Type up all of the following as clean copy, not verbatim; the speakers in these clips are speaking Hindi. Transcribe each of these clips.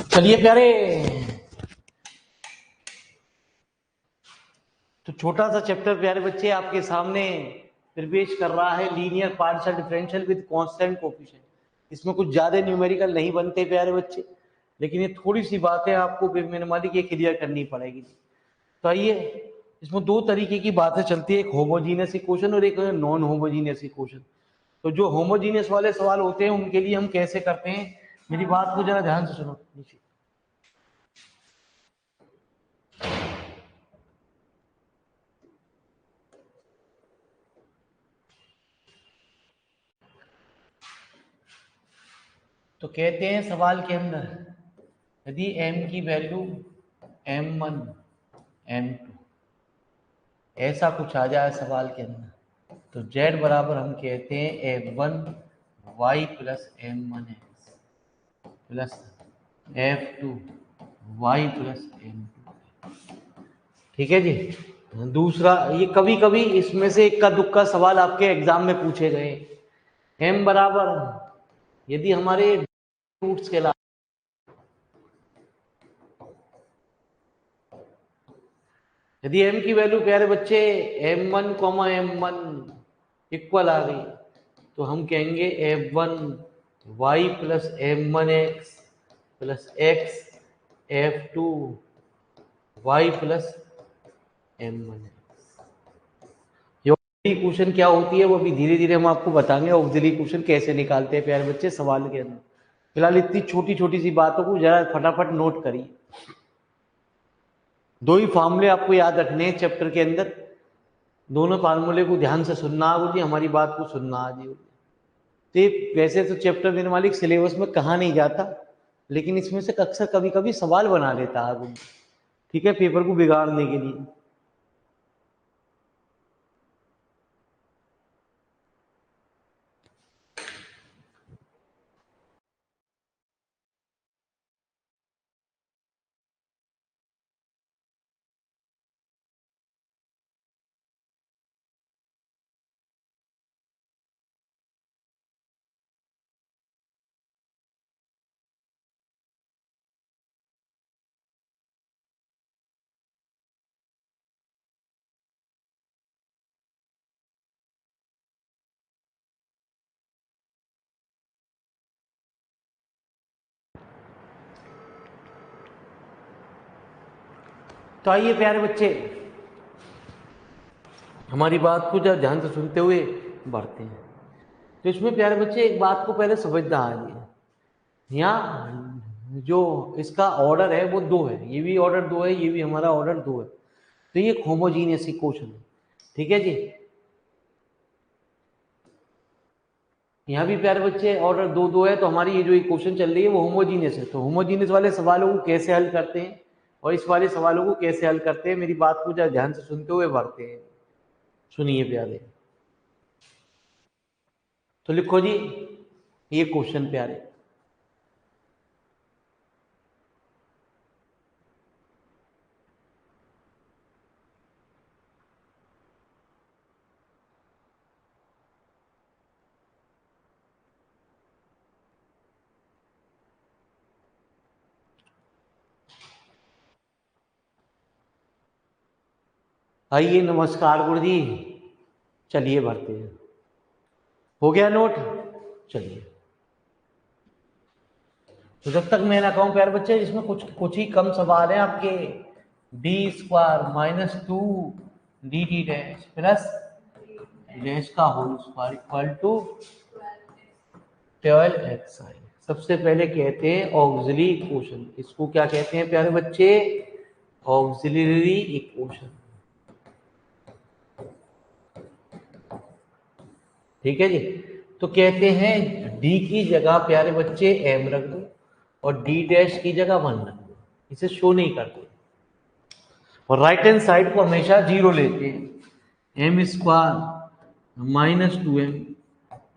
चलिए प्यारे, तो छोटा सा चैप्टर प्यारे बच्चे आपके सामने प्रवेश कर रहा है, linear partial differential with constant coefficient. इसमें कुछ ज्यादा न्यूमेरिकल नहीं बनते प्यारे बच्चे, लेकिन ये थोड़ी सी बातें आपको मिनिमली के क्लियर करनी पड़ेगी। तो आइए, इसमें दो तरीके की बातें चलती है, एक होमोजीनियस इक्वेशन और एक नॉन होमोजीनियस इक्वेशन। तो जो होमोजीनियस वाले सवाल होते हैं उनके लिए हम कैसे करते हैं, मेरी बात को जरा ध्यान से सुनो नीचे। तो कहते हैं सवाल के अंदर, यदि m की वैल्यू m1 m2 ऐसा कुछ आ जाए सवाल के अंदर, तो z बराबर हम कहते हैं f1 y plus m1x plus f2 y plus m2। ठीक है जी। दूसरा, ये कभी कभी इसमें से इक्का दुक्का सवाल आपके एग्जाम में पूछे गए। m बराबर, यदि हमारे रूट्स के, यदि m की वैल्यू प्यारे बच्चे m1 m1 इक्वल आ गई, तो हम कहेंगे f1 y plus m1x plus x f2 y plus m1x। ये ऑक्सिलरी इक्वेशन क्या होती है वो अभी धीरे धीरे हम आपको बताएंगे, ऑक्सिलरी इक्वेशन कैसे निकालते हैं प्यारे बच्चे सवाल के अंदर। फिलहाल इतनी छोटी छोटी सी बातों को जरा फटाफट नोट करिए। दो ही फॉर्मूले आपको याद रखने हैं चैप्टर के अंदर, दोनों फार्मूले को ध्यान से सुनना आगे, हमारी बात को सुनना आगे। तो वैसे तो चैप्टर मिनिमलिक सिलेबस में कहा नहीं जाता, लेकिन इसमें से अक्सर कभी कभी सवाल बना लेता है, ठीक है, पेपर को बिगाड़ने के लिए। तो आइए प्यारे बच्चे, हमारी बात को जब ध्यान से सुनते हुए बढ़ते हैं। तो इसमें प्यारे बच्चे एक बात को पहले समझना है, यहाँ जो इसका ऑर्डर है वो दो है, ये भी ऑर्डर दो है, ये भी हमारा ऑर्डर दो है। तो ये होमोजीनियस इक्वेशन है, ठीक है जी। यहाँ भी प्यारे बच्चे ऑर्डर दो दो है, तो हमारी ये जो इक्वेशन चल रही है वो होमोजीनियस है। तो होमोजीनियस वाले सवालों को कैसे हल करते हैं और इस वाले सवालों को कैसे हल करते हैं, मेरी बात को जरा ध्यान से सुनते हुए बढ़ते हैं। सुनिए प्यारे, तो लिखो जी ये क्वेश्चन प्यारे। आइए, नमस्कार गुरु जी, चलिए बढ़ते हैं। हो गया नोट? चलिए, तो जब तक मैं ना कहूँ प्यारे बच्चे, इसमें कुछ ही कम सवाल है आपके। D square minus 2 D D dash plus dash का whole square equal to 12xi। सबसे पहले कहते हैं ऑक्सिलरी इक्वेशन। इसको क्या कहते हैं प्यारे बच्चे? ऑक्सिलरी इक्वेशन, ठीक है जी। तो कहते हैं d की जगह प्यारे बच्चे m रख दो और d डैश की जगह 1 रख दो, इसे शो नहीं करते। और राइट हैंड साइड को हमेशा 0 लेते हैं। m square minus 2m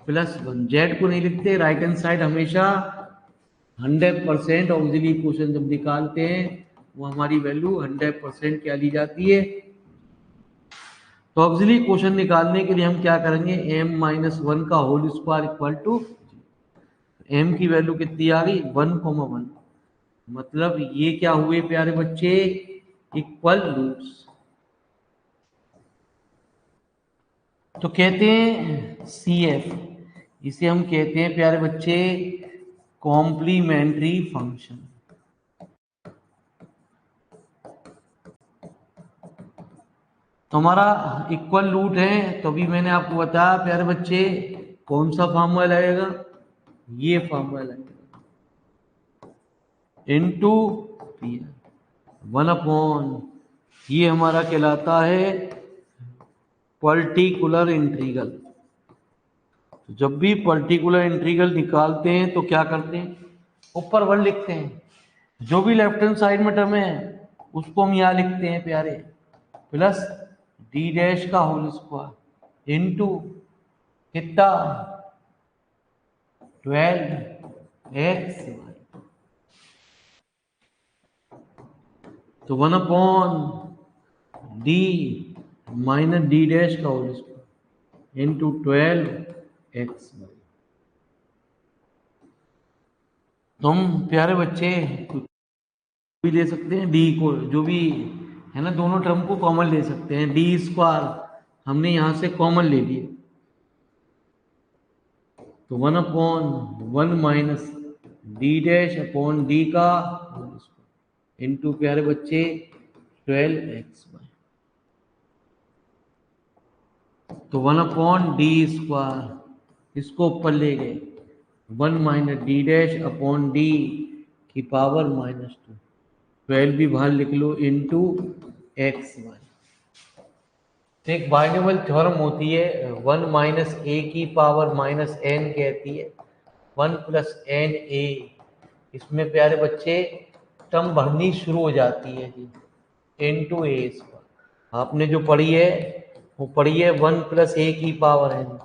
plus 1, Z को नहीं लिखते, राइट हैंड साइड हमेशा 100% ऑक्सिलरी इक्वेशन जब निकालते हैं वो हमारी वैल्यू 100% क्या ली जाती है। तो ऑक्सिलरी इक्वेशन निकालने के लिए हम क्या करेंगे, m माइनस 1 का whole square equal to m की वैल्यू कितनी आ गई 1,1 मतलब ये क्या हुए प्यारे बच्चे, इक्वल लूप्स। तो कहते हैं CF, इसे हम कहते हैं प्यारे बच्चे कॉम्प्लीमेंट्री फंक्शन। तो हमारा इक्वल रूट है, तो अभी मैंने आपको बताया प्यारे बच्चे कौन सा फार्मूला लगेगा, ये फार्मूला लगेगा, इनटू पी 1/, ये हमारा कहलाता है पर्टिकुलर इंटीग्रल। तो जब भी पर्टिकुलर इंटीग्रल निकालते हैं तो क्या करते हैं, ऊपर 1 लिखते हैं, जो भी लेफ्ट हैंड साइड में टर्म है उसको हम यहाँ लिखते हैं प्यारे, प्लस डी डैश का होल स्क्वायर इनटू कितना 12x, तो 1/d माइनस डी डैश का होल स्क्वायर इनटू 12x। तो हम प्यारे बच्चे भी ले सकते हैं, डी को जो भी है ना, दोनों टर्म को कॉमन ले सकते हैं, डी स्क्वायर हमने यहां से कॉमन ले लिए, तो 1/1 minus D dash upon D का इनटू प्यारे बच्चे 12x, तो 1/d स्क्वायर इसको ऊपर ले गए, 1 minus D dash upon D की पावर -2, 12 भी बाहर लिख लो इनटू x y। तो एक बाइनोमियल थ्योरम होती है, 1 माइनस ए की पावर -n कहती है 1 प्लस एन ए, इसमें प्यारे बच्चे टर्म बढ़नी शुरू हो जाती है जी, इनटू ए स्क्वायर। आपने जो पढ़ी है वो पढ़ी है 1 प्लस ए की power n,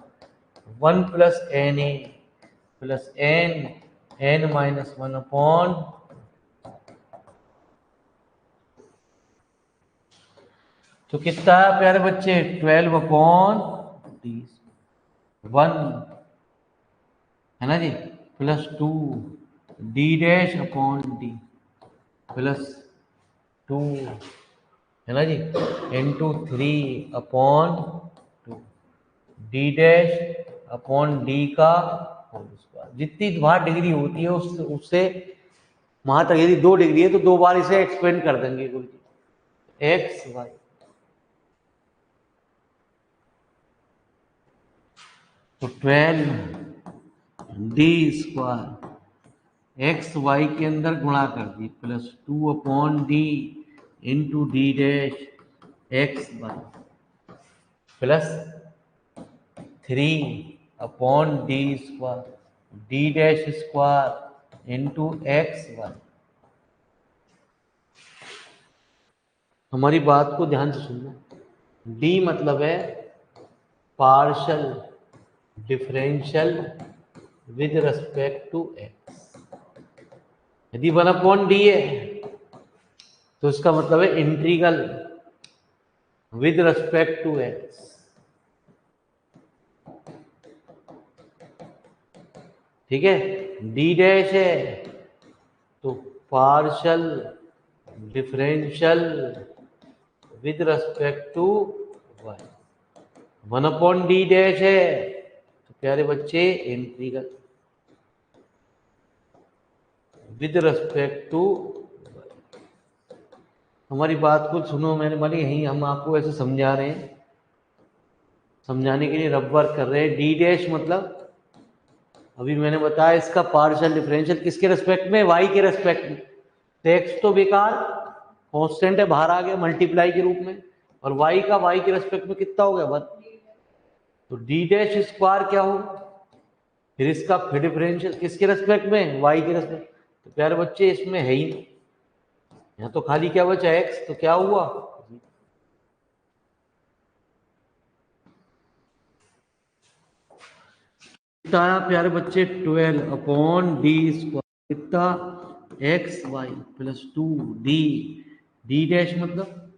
1 plus n a plus n minus 1 upon, तो कितना है प्यारे बच्चे 12/d 1 है ना जी, plus 2 D dash upon D plus 2 है ना जी, into 3/2 D dash upon D का होल स्क्वायर। जितनी बार डिग्री होती है उससे वहां तक, यदि 2 डिग्री है तो 2 बार इसे एक्सपेंड कर देंगे गुरु जी, एक्स वाई। तो 12d स्क्वायर एक्स वाई के अंदर गुणा कर दी plus 2/d into D dash x Y plus 3/d square D dash square into x y. हमारी बात को ध्यान से सुनना, डी मतलब है partial differential with respect to x. यदि 1/d है तो इसका मतलब है integral with respect to x. ठीक है, डी डैश है तो partial differential with respect to y. 1/d dash है तो प्यारे बच्चे इंटीग्रल विद रिस्पेक्ट टू। हमारी बात को सुनो, मैंने बोली यही हम आपको ऐसे समझा रहे हैं, समझाने के लिए रब वर्क कर रहे हैं। डी डैश मतलब अभी मैंने बताया इसका पार्शियल डिफरेंशियल किसके रेस्पेक्ट में, वाई के रेस्पेक्ट में। तो एक्स तो बेकार कांस्टेंट है, बाहर आ गया मल्टीप्लाई के रूप में, और वाई का वाई के रेस्पेक्ट में कितना हो गया 1। तो डी डैश स्क्वायर क्या हो, फिर इसका फिर डिफरेंशियल किसके रेस्पेक्ट में, वाई के रेस्पेक्ट। तो प्यारे बच्चे इसमें है ही नहीं, यहाँ तो खाली क्या बचा एक्स, तो क्या हुआ कितना प्यारे बच्चे 12/d स्क्वायर कितना X Y plus 2d D dash मतलब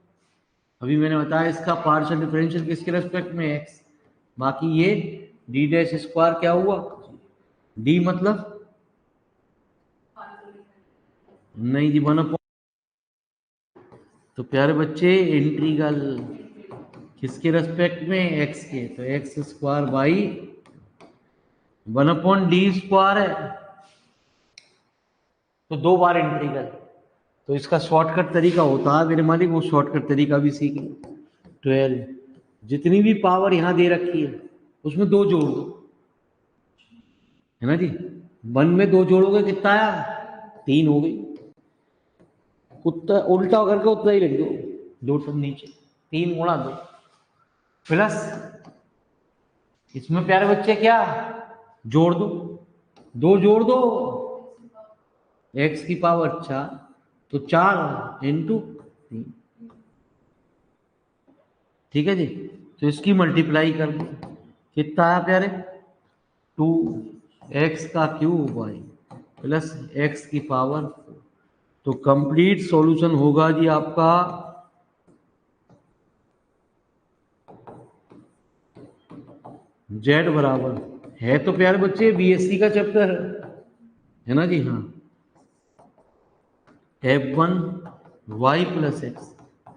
अभी मैंने बताया इसका पार्शियल डिफरेंशियल किसके रेस्पेक्ट में एक्स, बाकी ये डी डैश स्क्वायर क्या हुआ, डी मतलब नहीं जी, 1 तो प्यारे बच्चे इंटीग्रल किसके रेस्पेक्ट में, एक्स के, तो एक्स स्क्वायर बाई 1/d² है, तो 2 बार इंटीग्रल। तो इसका शॉर्टकट तरीका होता है मेरे मालिक, वो शॉर्टकट तरीका भी सीख लो। 12 जितनी भी पावर यहाँ दे रखी है उसमें 2 जोड़ दो, है ना जी। 1 में 2 जोड़ोगे कितना आया, 3 हो गई। उतना उल्टा करके उतना ही लिख दो, 2 टर्म नीचे, 3 × 2 प्लस इसमें प्यारे बच्चे क्या जोड़ दो, 2 जोड़ दो, x⁴ 4, तो 4 इंटू 3, ठीक है जी। तो इसकी मल्टीप्लाई कर दो, कितना आया प्यारे, 2x³ प्लस x⁴। तो कंप्लीट सॉल्यूशन होगा जी आपका z बराबर है, तो प्यारे बच्चे बीएससी का चैप्टर है ना जी। हाँ, F1 y plus x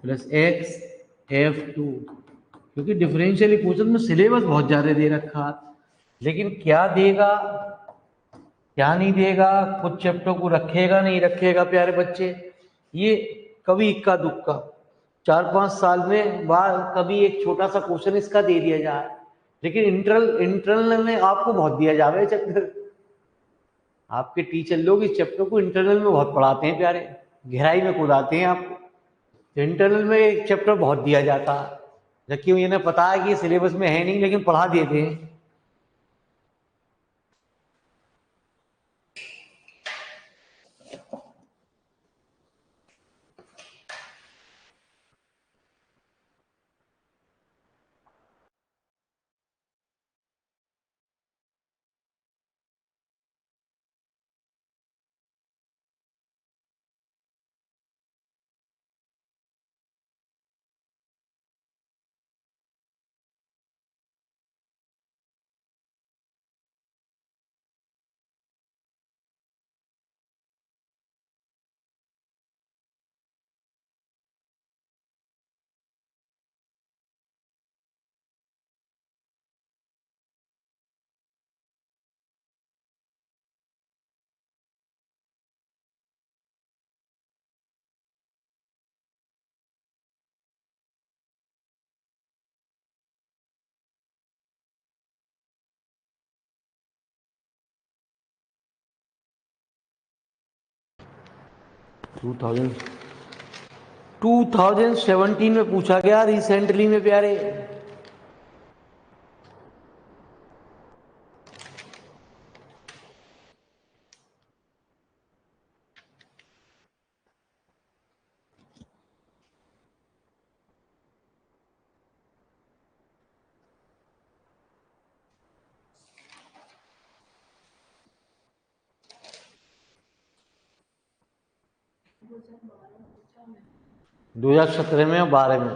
plus x F2, क्योंकि डिफरेंशियल इक्वेशन में सिलेबस बहुत ज्यादा दे रखा, लेकिन क्या देगा क्या नहीं देगा, कुछ चैप्टर को रखेगा नहीं रखेगा प्यारे बच्चे, ये कभी इक्का दुक्का 4-5 साल में बाद कभी एक छोटा सा क्वेश्चन इसका दे दिया जाए, लेकिन इंटरनल में आपको बहुत दिया जावे चैप्टर। आपके टीचर लोग इस चैप्टर को इंटरनल में बहुत पढ़ाते हैं प्यारे, गहराई में कूदाते हैं आपको। तो इंटरनल में एक चैप्टर बहुत दिया जाता है, जबकि इन्हें पता है कि सिलेबस में है नहीं, लेकिन पढ़ा देते हैं। 2017 में पूछा गया रिसेंटली में प्यारे। दो 2017 में या 12 में,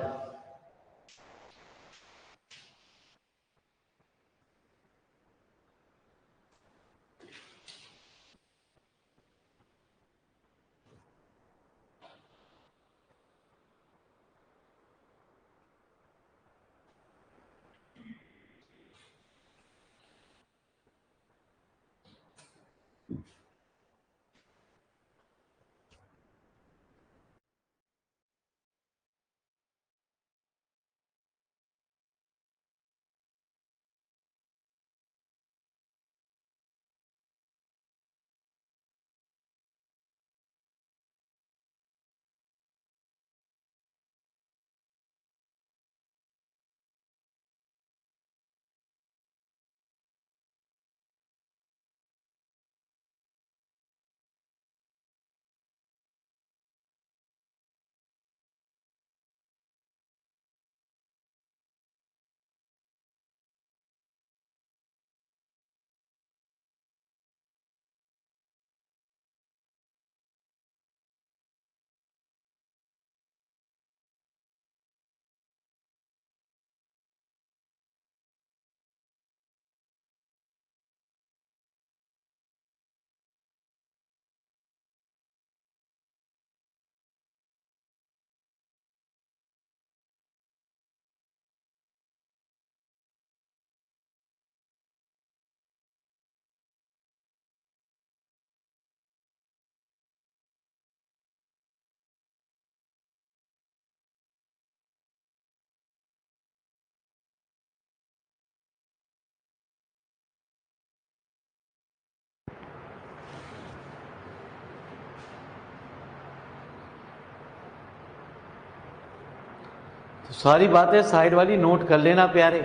तो सारी बातें साइड वाली नोट कर लेना प्यारे,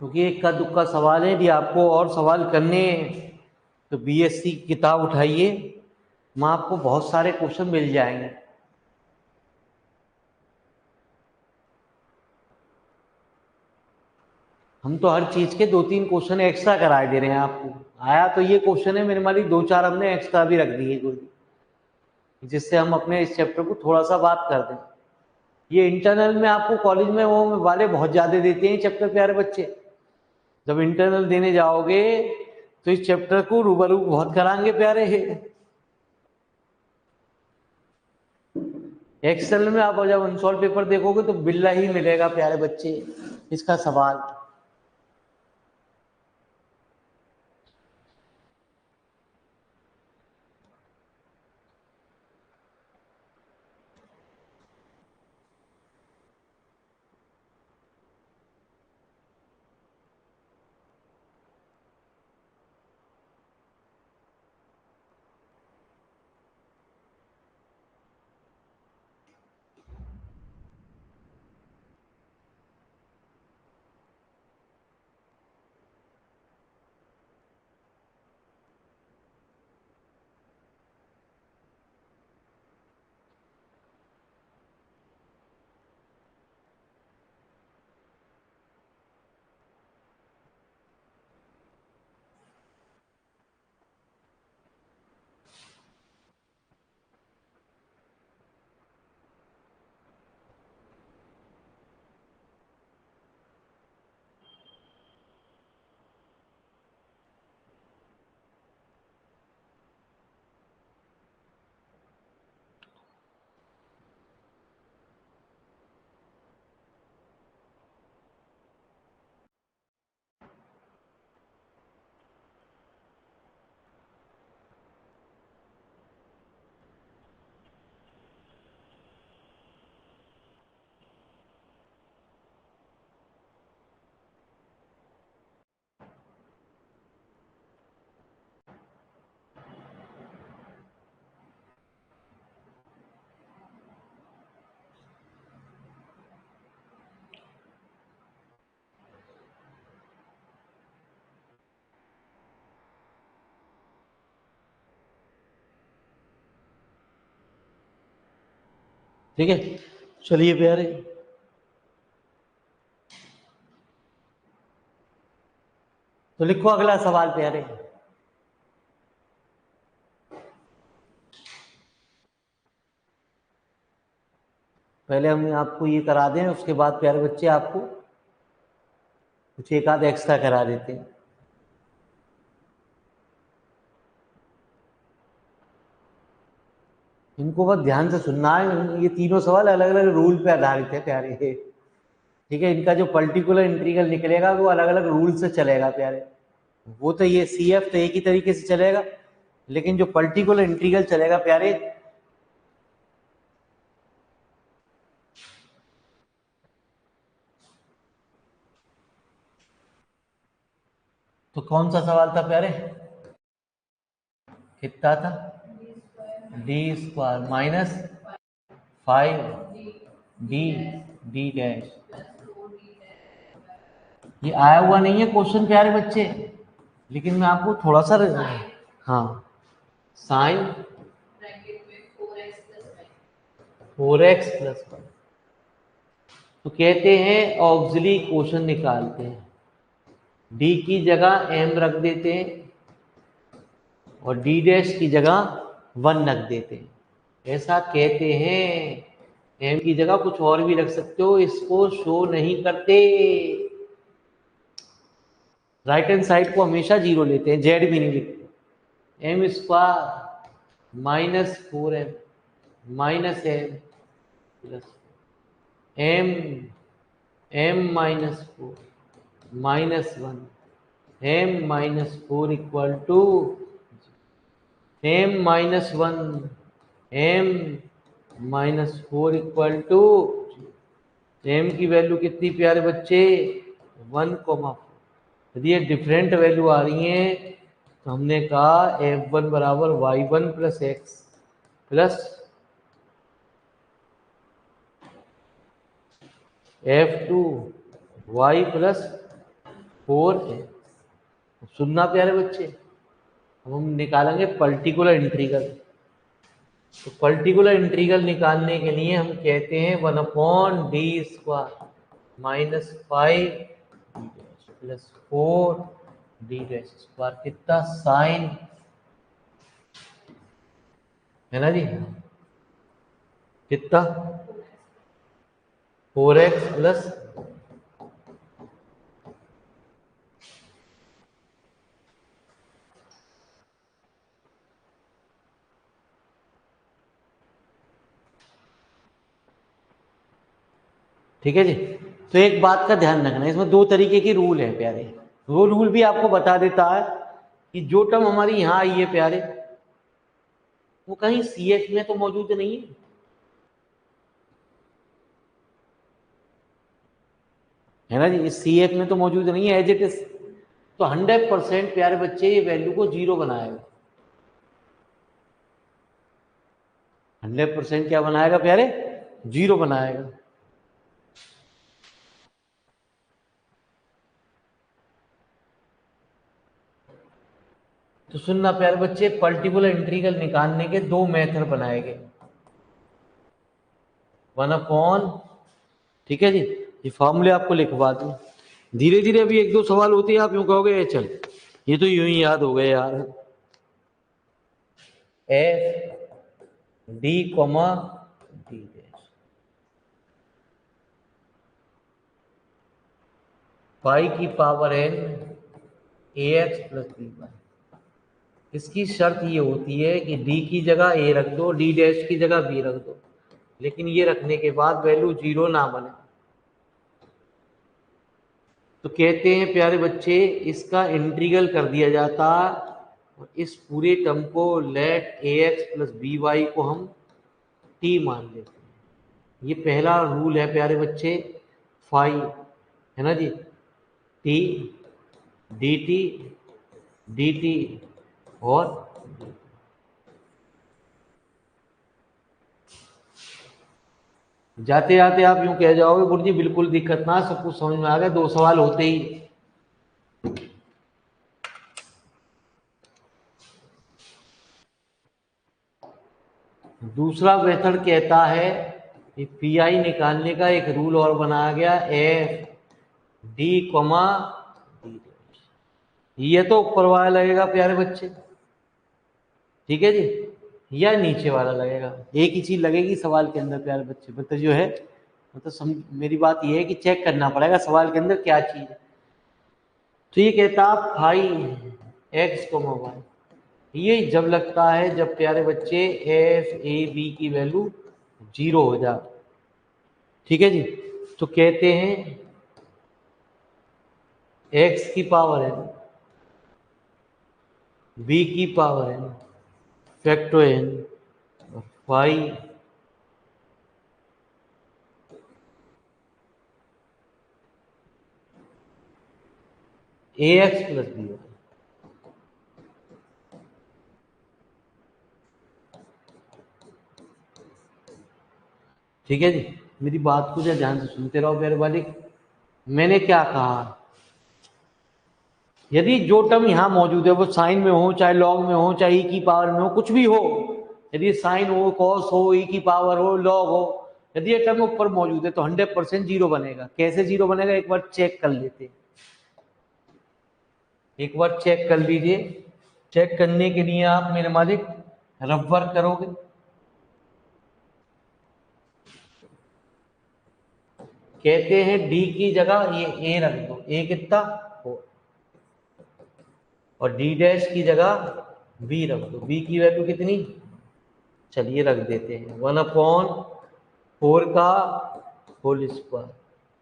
क्योंकि इक्का दुक्का सवाल है। यदि आपको और सवाल करने हैं तो बीएससी की किताब उठाइए, वहाँ आपको बहुत सारे क्वेश्चन मिल जाएंगे। हम तो हर चीज के 2-3 क्वेश्चन एक्स्ट्रा कराए दे रहे हैं आपको। आया तो ये क्वेश्चन है मेरे वाली, 2-4 हमने एक्स्ट्रा भी रख दिए कोई, जिससे हम अपने इस चैप्टर को थोड़ा सा बात कर दें। ये इंटरनल में आपको कॉलेज में वो वाले बहुत ज्यादा देते हैं चैप्टर प्यारे बच्चे। जब इंटरनल देने जाओगे तो इस चैप्टर को रूबरू बहुत कराएंगे प्यारे। एक्सेल में आप जब अनसॉल्व पेपर देखोगे तो बिल्ला ही मिलेगा प्यारे बच्चे इसका सवाल। ठीक है, चलिए प्यारे। तो लिखो अगला सवाल प्यारे। पहले हम आपको ये करा दें, उसके बाद प्यारे बच्चे आपको कुछ एक आध एक्स्ट्रा करा देते हैं। इनको बस ध्यान से सुनना है। ये तीनों सवाल अलग अलग रूल पे आधारित है प्यारे। ठीक है, इनका जो पर्टिकुलर इंटीग्रल निकलेगा वो अलग अलग रूल से चलेगा प्यारे। वो तो ये CF तो एक ही तरीके से चलेगा, लेकिन जो पर्टिकुलर इंटीग्रल चलेगा प्यारे, तो कौन सा सवाल था प्यारे? कितना था? d² minus 5d d dash. ये आया हुआ नहीं है क्वेश्चन प्यारे बच्चे, लेकिन मैं आपको थोड़ा सा, हाँ, साइन 4x प्लस 1। तो कहते हैं ऑक्सिलरी क्वेश्चन निकालते हैं, d की जगह m रख देते हैं और d डैश की जगह 1 रख देते हैं। ऐसा कहते हैं। m की जगह कुछ और भी रख सकते हो, इसको शो नहीं करते। राइट हैंड साइड को हमेशा 0 लेते हैं, z भी नहीं लिखते। m² minus 4m minus m plus m minus 4 minus 1 m minus 4 equal to m minus 1 m minus 4 equal to m की वैल्यू कितनी प्यारे बच्चे? 1,4। यदि ये डिफरेंट वैल्यू आ रही है तो हमने कहा f1 बराबर y1 plus x plus F2 y plus 4a। सुनना प्यारे बच्चे, अब हम निकालेंगे पर्टिकुलर इंटीग्रल। तो पर्टिकुलर इंटीग्रल निकालने के लिए हम कहते हैं 1/d² माइनस 5 प्लस 4d² कितना साइन, है ना जी, कितना 4x प्लस ठीक है जी। तो एक बात का ध्यान रखना, इसमें दो तरीके की रूल है प्यारे। वो रूल भी आपको बता देता है कि जो टर्म हमारी यहाँ आई है प्यारे, वो कहीं CF में तो मौजूद नहीं है ना जी, इस CF में तो मौजूद नहीं है एज इट इज। तो 100% प्यारे बच्चे ये वैल्यू को 0 बनाएगा। 100% क्या बनाएगा प्यारे, 0 बनाएगा। तो सुनना प्यारे बच्चे, पर्टिकुलर इंटीग्रल निकालने के दो मेथड बनाए गए। 1/, ठीक है जी, ये फॉर्मूले आपको लिखवा दूं। धीरे धीरे अभी एक दो सवाल होते हैं, आप यूं कहोगे चल ये तो यूं ही याद हो गए यार। FD, D पाई की power n AX plus B। इसकी शर्त ये होती है कि D की जगह A रख दो, D डैश की जगह B रख दो, लेकिन ये रखने के बाद वैल्यू 0 ना बने। तो कहते हैं प्यारे बच्चे, इसका इंटीग्रल कर दिया जाता और इस पूरे टर्म को लेट AX प्लस BY को हम T मान लेते हैं। ये पहला रूल है प्यारे बच्चे, फाई, है ना जी, T dt dt और जाते जाते आप यूं कह जाओगे गुरु जी बिल्कुल दिक्कत ना, सब कुछ समझ में आ गया, दो सवाल होते ही। दूसरा मेथड कहता है कि पीआई निकालने का एक रूल और बनाया गया, FD, D। ये तो ऊपर वाला लगेगा प्यारे बच्चे, ठीक है जी, या नीचे वाला लगेगा, एक ही चीज लगेगी सवाल के अंदर प्यारे बच्चे। मतलब जो है, मतलब मेरी बात ये है कि चेक करना पड़ेगा सवाल के अंदर क्या चीज है। तो ये कहता x, y, ये जब लगता है जब प्यारे बच्चे FAB की वैल्यू 0 हो जाए, ठीक है जी। तो कहते हैं x की पावर n, b की पावर n, फैक्टो n, phi AX plus BY। ठीक है जी, मेरी बात को जरा ध्यान से सुनते रहो प्यारे बालिक। मैंने क्या कहा, यदि जो टर्म यहाँ मौजूद है वो साइन में हो, चाहे लॉग में हो, चाहे ई की पावर में हो, कुछ भी हो, यदि साइन हो, कॉस हो, ई की पावर हो, लॉग हो, यदि ये टर्म ऊपर मौजूद है तो 100% 0 बनेगा। कैसे 0 बनेगा एक बार चेक कर लेते, एक बार चेक कर लीजिए। चेक करने के लिए आप मेरे मालिक रफ वर्क करोगे। कहते हैं डी की जगह ये ए रख दो, ए कितना 4, और डी डैश की जगह बी रख दो, बी की वैल्यू कितनी, चलिए रख देते हैं 1/4 का whole square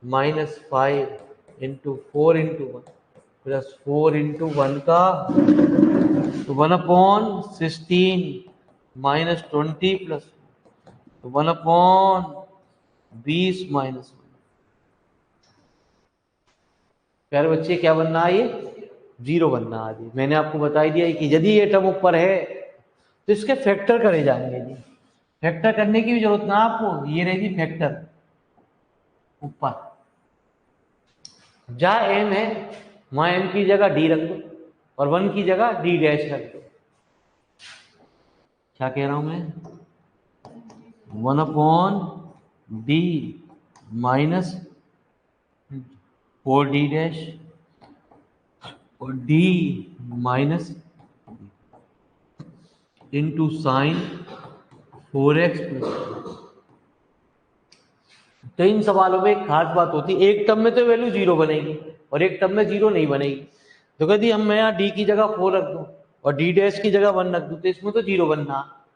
minus 5 into 4 into 1 plus 4 into 1 का, तो 1/16 माइनस 20 प्लस 1/20 माइनस 1। प्यारे बच्चे क्या बनना है, ये 0 बनना है। मैंने आपको बता ही दिया कि यदि ये टर्म ऊपर है तो इसके फैक्टर करे जाएंगे जी। फैक्टर करने की भी जरूरत ना आपको, ये रहेगी फैक्टर ऊपर, जहाँ एम है वहाँ एम की जगह डी रख दो और 1 की जगह डी डैश रख दो। क्या कह रहा हूँ मैं? 1/d माइनस 4d डैश और d minus into sine 4x plus. तो इन सवालों में एक खास बात होती है, एक टर्म में तो वैल्यू 0 बनेगी और एक टर्म में 0 नहीं बनेगी। तो कहती हम मैं यहाँ डी की जगह 4 रख दूं और डी डैश की जगह 1 रख दूं तो इसमें तो 0 बनना,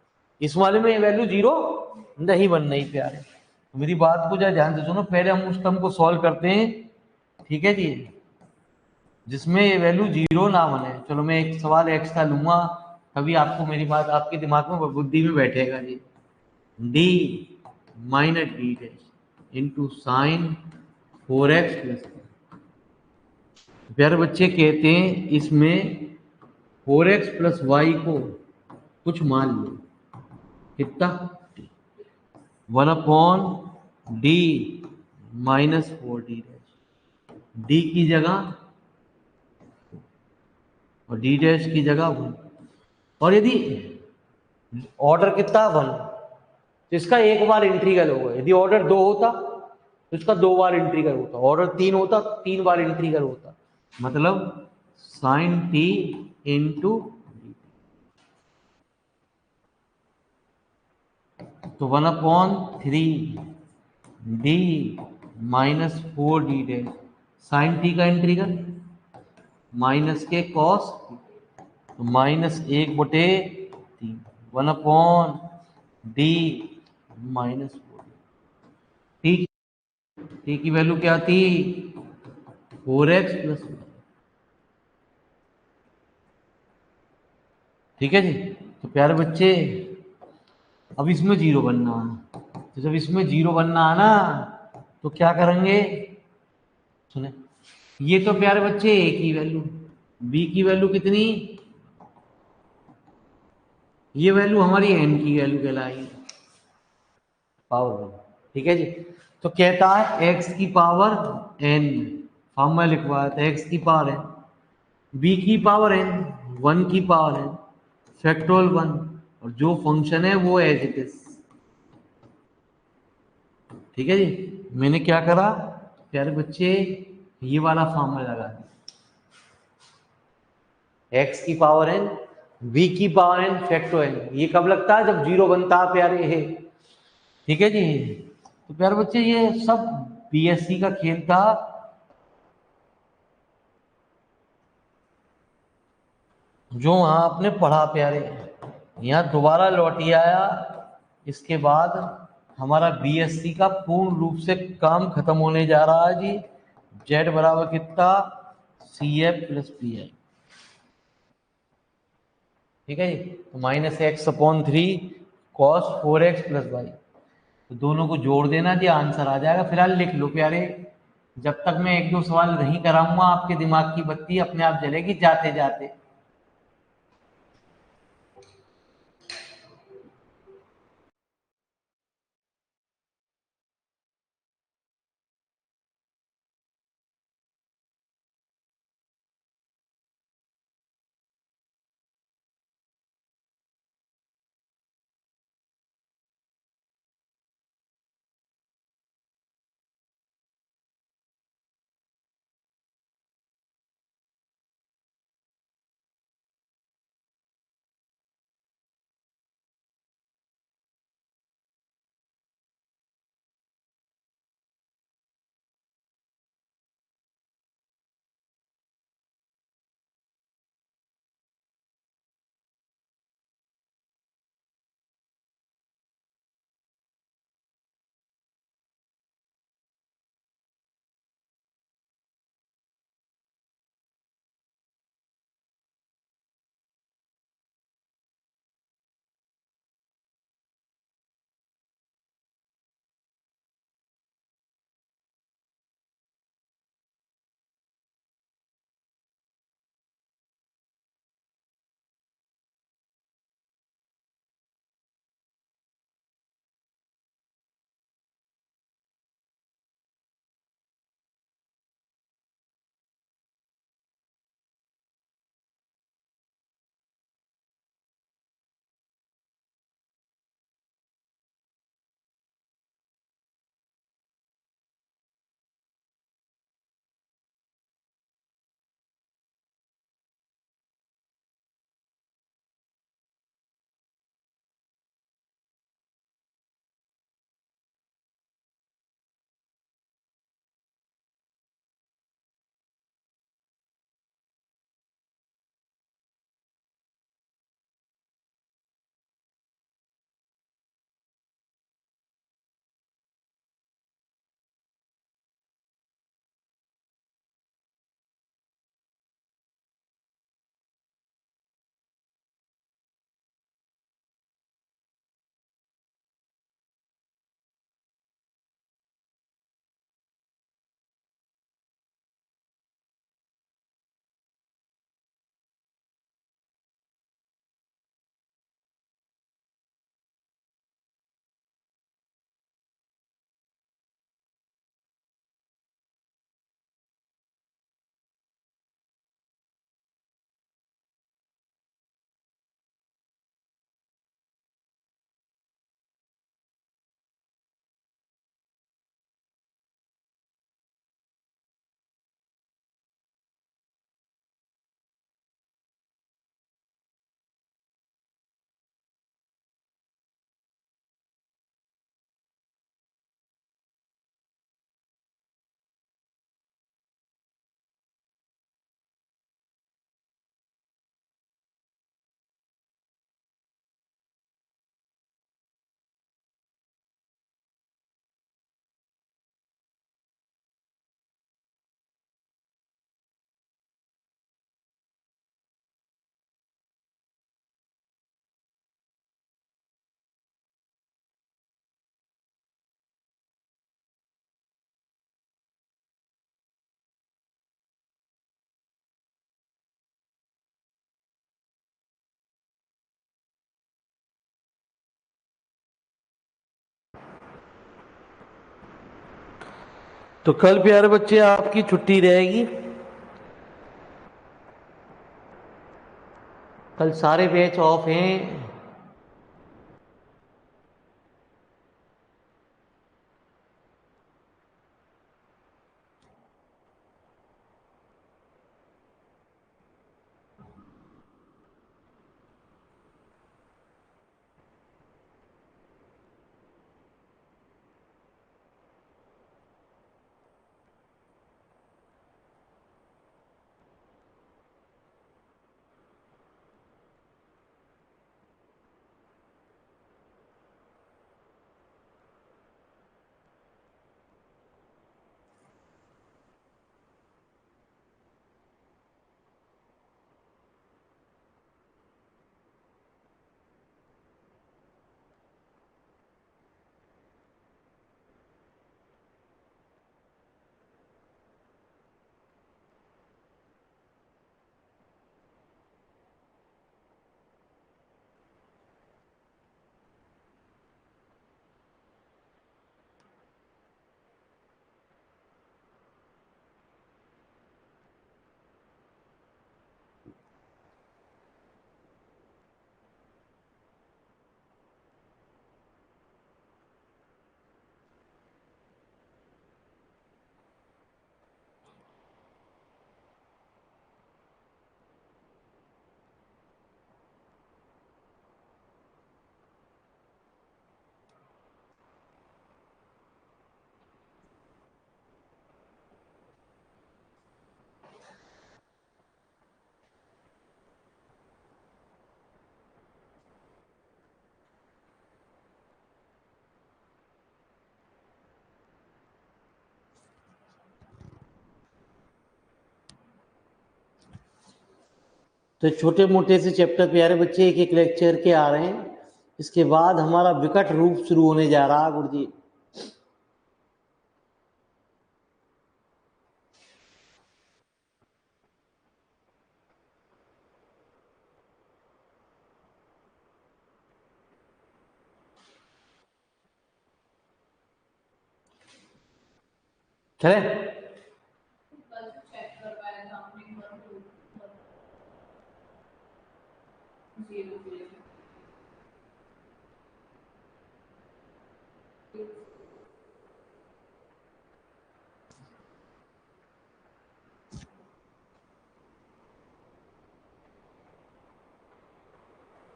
इस वाले में वैल्यू 0 नहीं बनना ही प्यारे। तो मेरी बात को जरा ध्यान से सुनो, पहले हम उस टर्म को सॉल्व करते हैं, ठीक है जी, जिसमें ये वैल्यू 0 ना बने। चलो मैं एक सवाल एक्स्ट्रा लूंगा, तभी आपको मेरी बात आपके दिमाग में बुद्धि में बैठेगा जी। D minus D dash into sine 4x plus. प्यारे बच्चे कहते हैं इसमें 4x प्लस वाई को कुछ मान लो, कितना? 1/d minus 4d dash, D की जगह और डी डैश की जगह 1। और यदि ऑर्डर कितना 1 तो इसका एक बार इंटीग्रल होगा। यदि ऑर्डर 2 होता तो इसका 2 बार इंटीग्रल होता। ऑर्डर 3 होता तो 3 बार इंटीग्रल होता। मतलब साइन t इंटू, तो 1/3d minus 4d dash sign t का इंटीग्रल माइनस के कॉस, तो -1/3 1/d माइनस 4। ठीक, t की वैल्यू क्या थी? 4x plus. ठीक है जी। तो प्यारे बच्चे अब इसमें 0 बनना है, तो जब इसमें 0 बनना है ना तो क्या करेंगे? सुने, ये तो प्यारे बच्चे a की वैल्यू, b की वैल्यू कितनी? ये वैल्यू हमारी n की वैल्यू कहलाएगी, पावर। ठीक है जी। तो कहता है x की पावर n, फॉर्म में लिखवाया था x की पावर n, b की पावर n, 1 की पावर n, फैक्टोरियल 1, और जो फंक्शन है वो एज इट इज। ठीक है जी। मैंने क्या करा प्यारे बच्चे, ये वाला फॉर्मूला लगा दिया, x की पावर n, b की पावर n, फैक्टोरियल n। ये कब लगता है? जब 0 बनता है प्यारे है। ठीक है जी। तो प्यारे बच्चे ये सब बीएससी का खेल था, जो वहां आपने पढ़ा प्यारे, यहाँ दोबारा लौटी आया। इसके बाद हमारा बीएससी का पूर्ण रूप से काम खत्म होने जा रहा है जी। जेड बराबर कितना? C F plus P I. ठीक है जी। तो -x/3 cos 4x plus Y, तो दोनों को जोड़ देना जी, आंसर आ जाएगा। फिलहाल लिख लो प्यारे, जब तक मैं एक दो सवाल नहीं कराऊंगा आपके दिमाग की बत्ती अपने आप जलेगी जाते जाते। तो कल प्यारे बच्चे आपकी छुट्टी रहेगी, कल सारे बैच ऑफ हैं। तो छोटे मोटे से चैप्टर प्यारे बच्चे एक एक लेक्चर के आ रहे हैं। इसके बाद हमारा विकट रूप शुरू होने जा रहा है गुरुजी। चले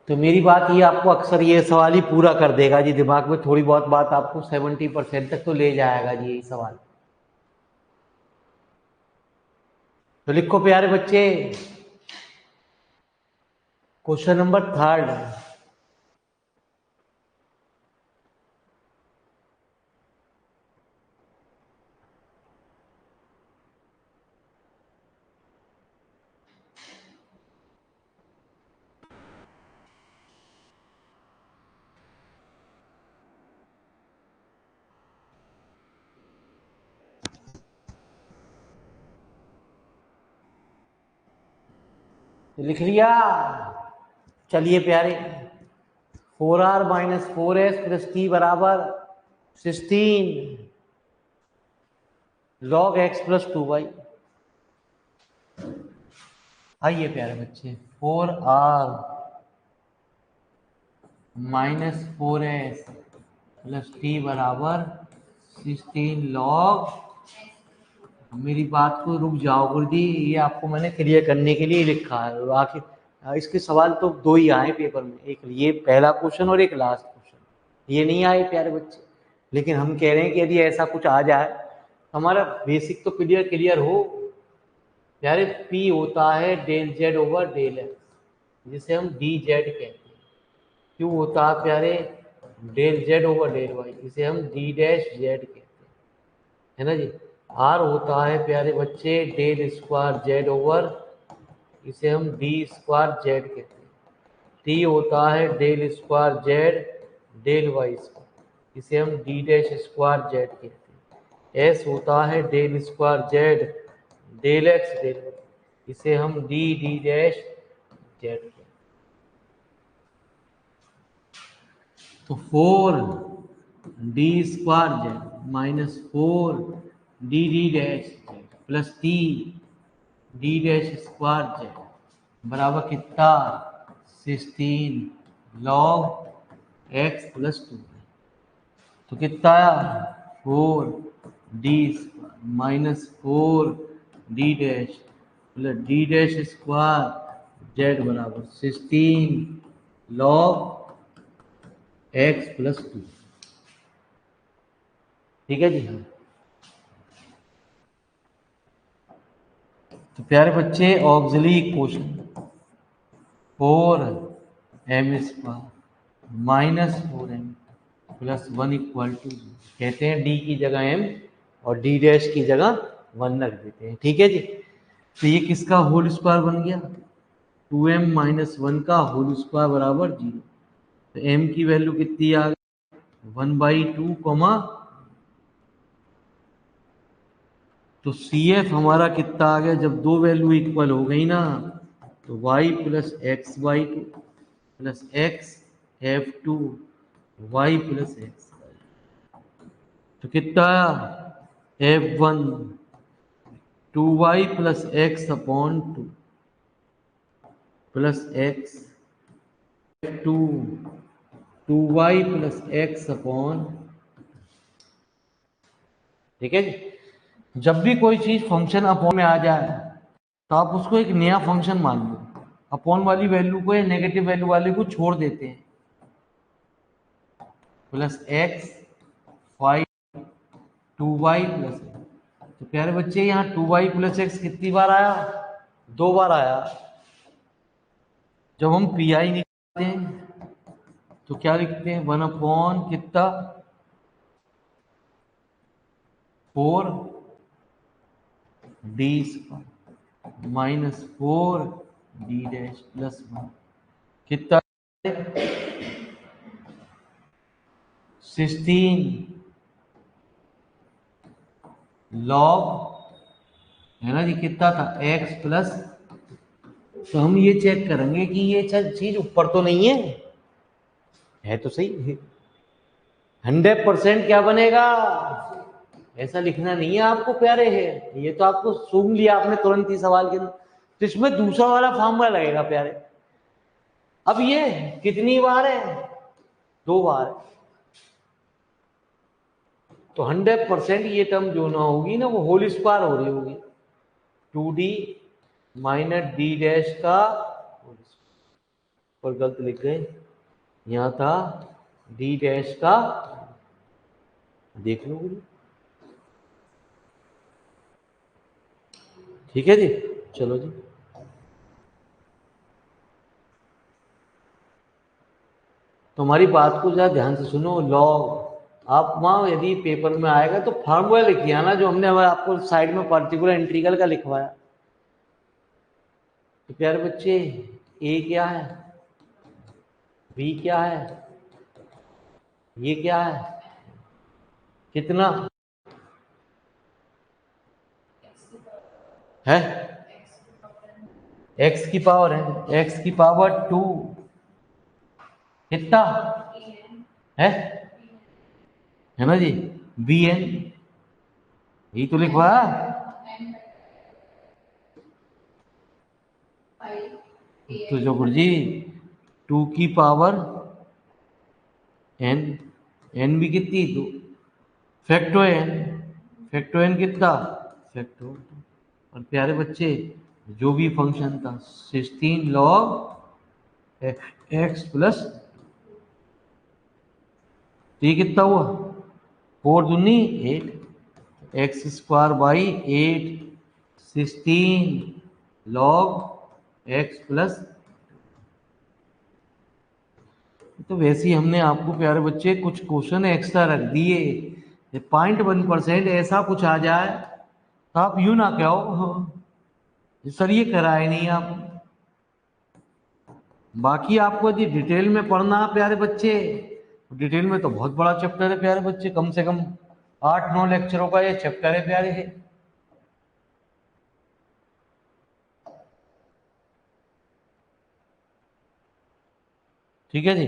तो मेरी बात ये आपको अक्सर ये सवाल ही पूरा कर देगा जी, दिमाग में थोड़ी बहुत बात आपको 70% तक तो ले जाएगा जी यही सवाल। तो लिखो प्यारे बच्चे, क्वेश्चन नंबर 3। लिख लिया? चलिए प्यारे, 4r minus 4s plus t बराबर 16 log x प्लस 2y। आइए प्यारे बच्चे, 4r minus 4s plus t बराबर 16 log। मेरी बात को रुक जाओ गुरुजी, ये आपको मैंने क्लियर करने के लिए लिखा है। आखिर इसके सवाल तो 2 ही आए पेपर में, एक ये पहला क्वेश्चन और एक लास्ट क्वेश्चन, ये नहीं आए प्यारे बच्चे। लेकिन हम कह रहे हैं कि यदि ऐसा कुछ आ जाए, हमारा बेसिक तो क्लियर हो प्यारे। P होता है del Z over del X, जिसे हम डी जेड कहते हैं। Q होता है प्यारे del Z over del Y, जिसे हम डी डैश जेड कहते हैं, है ना जी। R होता है प्यारे बच्चे डेल स्क्वायर जेड ओवर, इसे हम डी स्क्वायर जेड कहते हैं। T होता है del square Z del Y square, इसे हम डी डैश स्क्वायर जेड कहते हैं। S होता है del square Z del X del Y, इसे हम डी डी डैश जेड कहते हैं। तो 4 D square Z minus 4 D D dash plus T D dash square Z बराबर कितना 16 लॉग एक्स प्लस 2। तो कितना आया 4 D minus 4 D dash plus D dash square Z बराबर 16 लॉग एक्स प्लस 2। ठीक है जी। तो प्यारे बच्चे auxiliary equation 4m² minus 4m plus 1 equal to कहते हैं डी की जगह m और डी डैश की जगह 1 रख देते हैं। ठीक है जी। तो ये किसका होल स्क्वायर बन गया 2m माइनस 1 का होल स्क्वायर बराबर 0। तो m की वैल्यू कितनी आ गई 1/2 कॉमा तो CF हमारा कितना आ गया जब दो वैल्यू इक्वल हो गई ना तो y plus x/2 plus x f2 y plus x तो कितना f1 2y plus x upon 2 plus x f2 2y plus x upon. ठीक है जी। जब भी कोई चीज फंक्शन अपॉन में आ जाए तो आप उसको एक नया फंक्शन मान लो, अपॉन वाली वैल्यू को या नेगेटिव वैल्यू वाले को छोड़ देते हैं। प्लस एक्स 5 2y प्लस तो प्यारे बच्चे यहाँ 2y प्लस एक्स कितनी बार आया 2 बार आया। जब हम पी आई निकालते हैं तो क्या लिखते हैं 1 अपॉन कितना 4 D minus 4 D dash plus 1 कितना 16 लॉग है ना जी कितना था x प्लस। तो हम ये चेक करेंगे कि ये चीज ऊपर तो नहीं है तो सही 100% क्या बनेगा ऐसा लिखना नहीं है आपको प्यारे है। ये तो आपको सूंघ लिया आपने तुरंत ही सवाल के अंदर। तो इसमें दूसरा वाला फॉर्मूला लगेगा प्यारे। अब ये कितनी बार है 2 बार। तो 100% ये टर्म जो ना होगी ना वो होल स्क्वायर हो रही होगी 2d माइनस डी डैश का और गलत लिख गए यहाँ था डी डैश का देख लो। ठीक है जी। चलो जी तो हमारी बात को जरा ध्यान से सुनो। लॉग आप वहां यदि पेपर में आएगा तो फार्मूला लिखिए ना जो हमने आपको साइड में पर्टिकुलर इंटीग्रल का लिखवाया। तो प्यारे बच्चे ए क्या है बी क्या है ये क्या है कितना है x की पावर है x की पावर 2 कितना है ना जी bn यही तो लिखवाया। तो जो गुरुजी 2 की पावर n भी कितनी तो फैक्टो n कितना फैक्टो। और प्यारे बच्चे जो भी फंक्शन था 16 लॉग एक्स प्लस ये कितना हुआ 4 दूनी 8 x square by 8 16 log x plus. तो वैसे ही हमने आपको प्यारे बच्चे कुछ क्वेश्चन एक्स्ट्रा रख दिए 0.1% ऐसा कुछ आ जाए तो आप यूं ना कहो सर ये कराए नहीं आप। बाकी आपको यदि डिटेल में पढ़ना है प्यारे बच्चे डिटेल में तो बहुत बड़ा चैप्टर है प्यारे बच्चे कम से कम 8-9 लेक्चरों का ये चैप्टर है प्यारे है। ठीक है जी।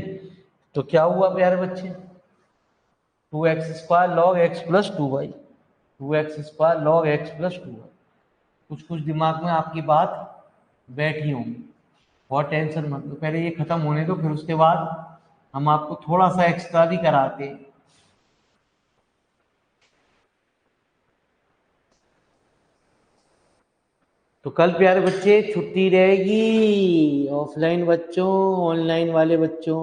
तो क्या हुआ प्यारे बच्चे 2x² log x plus 2y 2x² log x plus 2। कुछ कुछ दिमाग में आपकी बात बैठी होंगी, बहुत टेंशन मत लो, पहले ये खत्म होने दो, फिर उसके बाद हम आपको थोड़ा सा एक्स्ट्रा भी कराते हैं। तो कल प्यारे बच्चे छुट्टी रहेगी, ऑफलाइन बच्चों, ऑनलाइन वाले बच्चों।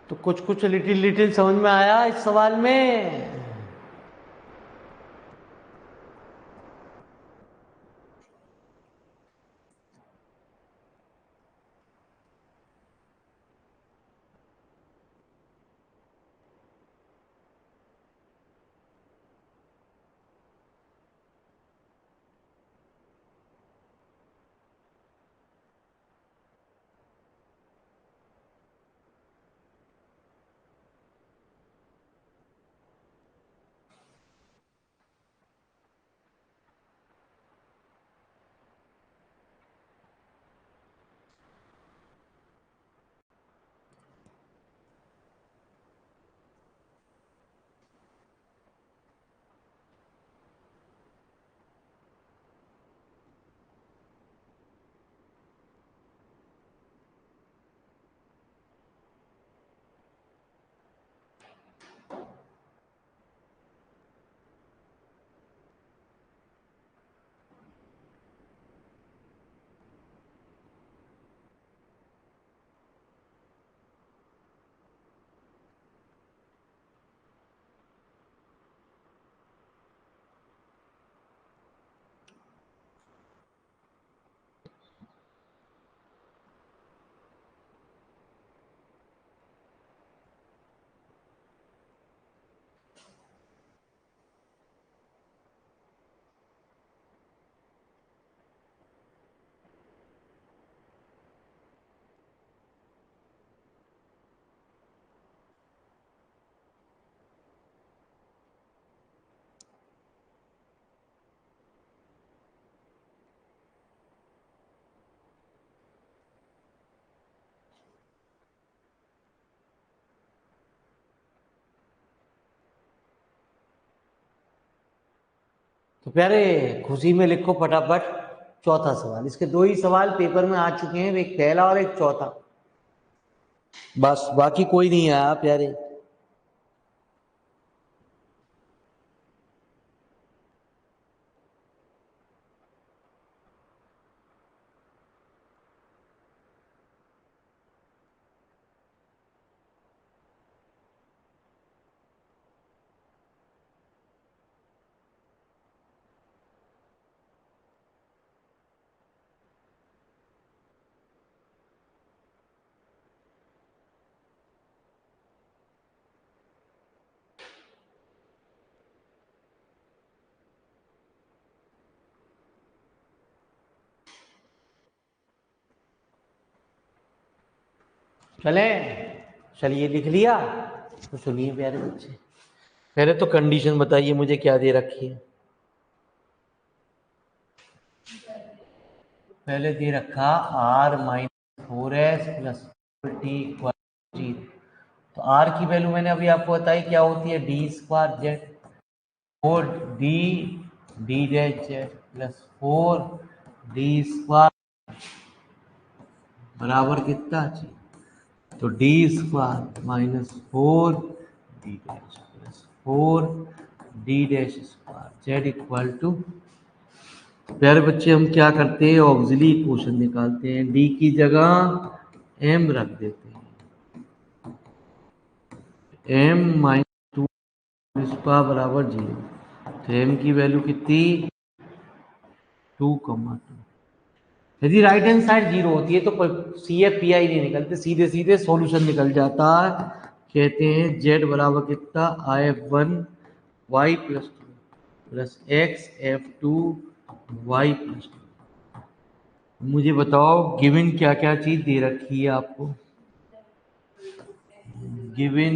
तो कुछ कुछ लिटिल लिटिल समझ में आया इस सवाल में? तो प्यारे खुशी में लिखो फटाफट चौथा सवाल। इसके दो ही सवाल पेपर में आ चुके हैं, एक पहला और एक चौथा, बस बाकी कोई नहीं आया प्यारे। चले, चलिए लिख लिया। तो सुनिए प्यारे बच्चे, पहले तो कंडीशन बताइए मुझे क्या दे रखी है। पहले दे रखा r-4s + t = 0। तो r की वैल्यू मैंने अभी आपको बताई क्या होती है, d² और d z + 4d² बराबर कितना चाहिए, तो d² - 4d + 4d² z = प्यारे बच्चे हम क्या करते हैं, ऑक्सिलरी इक्वेशन निकालते हैं। d की जगह m रख देते हैं, m - 2 बराबर 0। तो m की वैल्यू कितनी, 2,2। यदि राइट हैंड साइड 0 होती है तो CF-PI नहीं निकलते, सीधे सीधे सॉल्यूशन निकल जाता है। कहते हैं z बराबर कितना, IF1 y + 2 + x F2 y + 2। मुझे बताओ गिवन क्या क्या चीज दे रखी है आपको। गिवन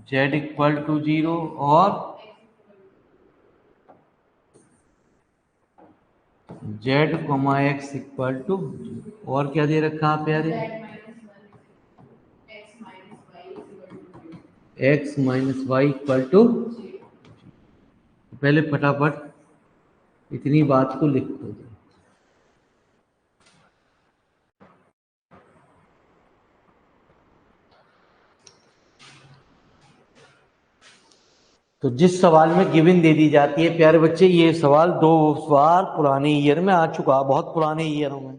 z = 0 और z, x = 0। और क्या दे रखा आप प्यारे, x - y = 0। पहले फटाफट इतनी बात को लिख दो। तो जिस सवाल में गिवन दे दी जाती है प्यारे बच्चे, ये सवाल 2 बार पुराने ईयर में आ चुका, बहुत पुराने ईयरों में।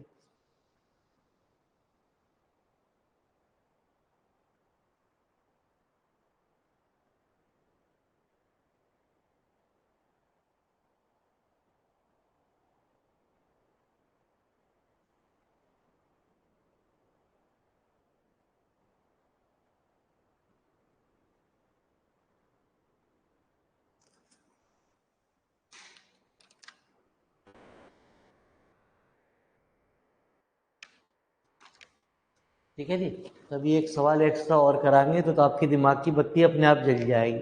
ठीक है जी, तभी एक सवाल एक्स्ट्रा और कराएंगे तो आपके दिमाग की बत्ती अपने आप जल जाएगी।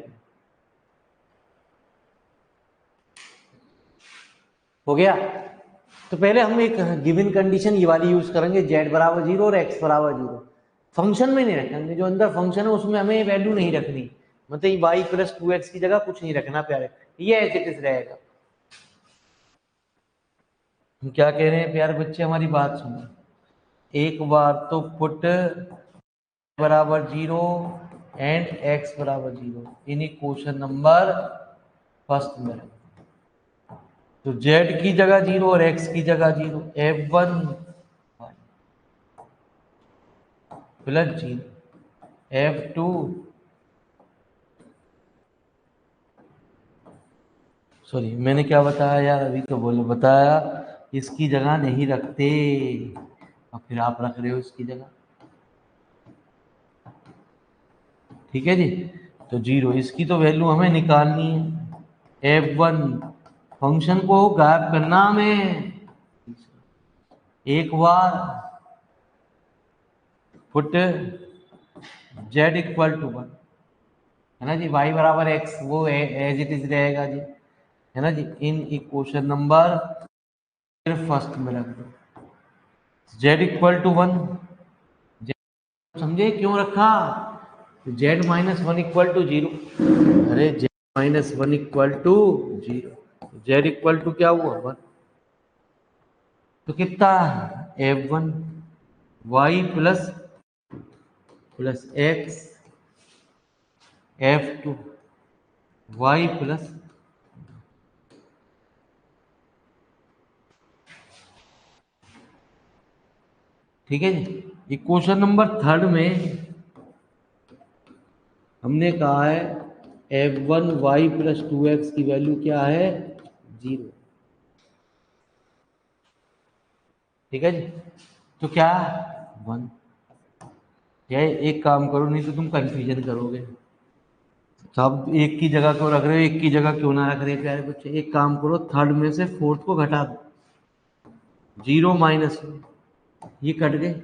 हो गया। तो पहले हम एक गिवन कंडीशन ये वाली यूज करेंगे, z = 0 और x = 0। फंक्शन में नहीं रखेंगे, जो अंदर फंक्शन है उसमें हमें वैल्यू नहीं रखनी, मतलब y + 2x की जगह कुछ नहीं रखना प्यारे, ये एज इट इज रहेगा। हम क्या कह रहे हैं प्यारे बच्चे, हमारी बात सुनो एक बार। तो पुट बराबर 0 एंड x बराबर 0 इन इक्वेशन नंबर फर्स्ट में। तो z की जगह 0 और x की जगह 0, F1 + 0 F2 सॉरी मैंने क्या बताया यार, अभी तो बोलो बताया, इसकी जगह नहीं रखते और फिर आप रख रहे हो इसकी जगह। ठीक है जी, तो 0 इसकी तो वैल्यू हमें निकालनी है। F1 फंक्शन को गायब करना हमें, एक बार पुट z = 1 है ना जी, y बराबर x वो एज इट इज रहेगा जी, है ना जी। इन इक्वेशन नंबर फर्स्ट में रख दो z = 1। समझे क्यों रखा, z - 1 = 0। अरे z - 1 = 0, z इक्वल टू क्या हुआ 1। तो कितना F1 y + x F2 y + ठीक है जी। इक्वेशन नंबर थर्ड में हमने कहा है F1 y + 2x की वैल्यू क्या है, 0। ठीक है जी, तो क्या 1। क्या एक काम करो, नहीं तो तुम कंफ्यूजन करोगे। तो आप एक की जगह क्यों रख रहे हो, एक की जगह क्यों ना रख रहे प्यारे बच्चे, एक काम करो थर्ड में से फोर्थ को घटा दो, 0 - ये कट गए,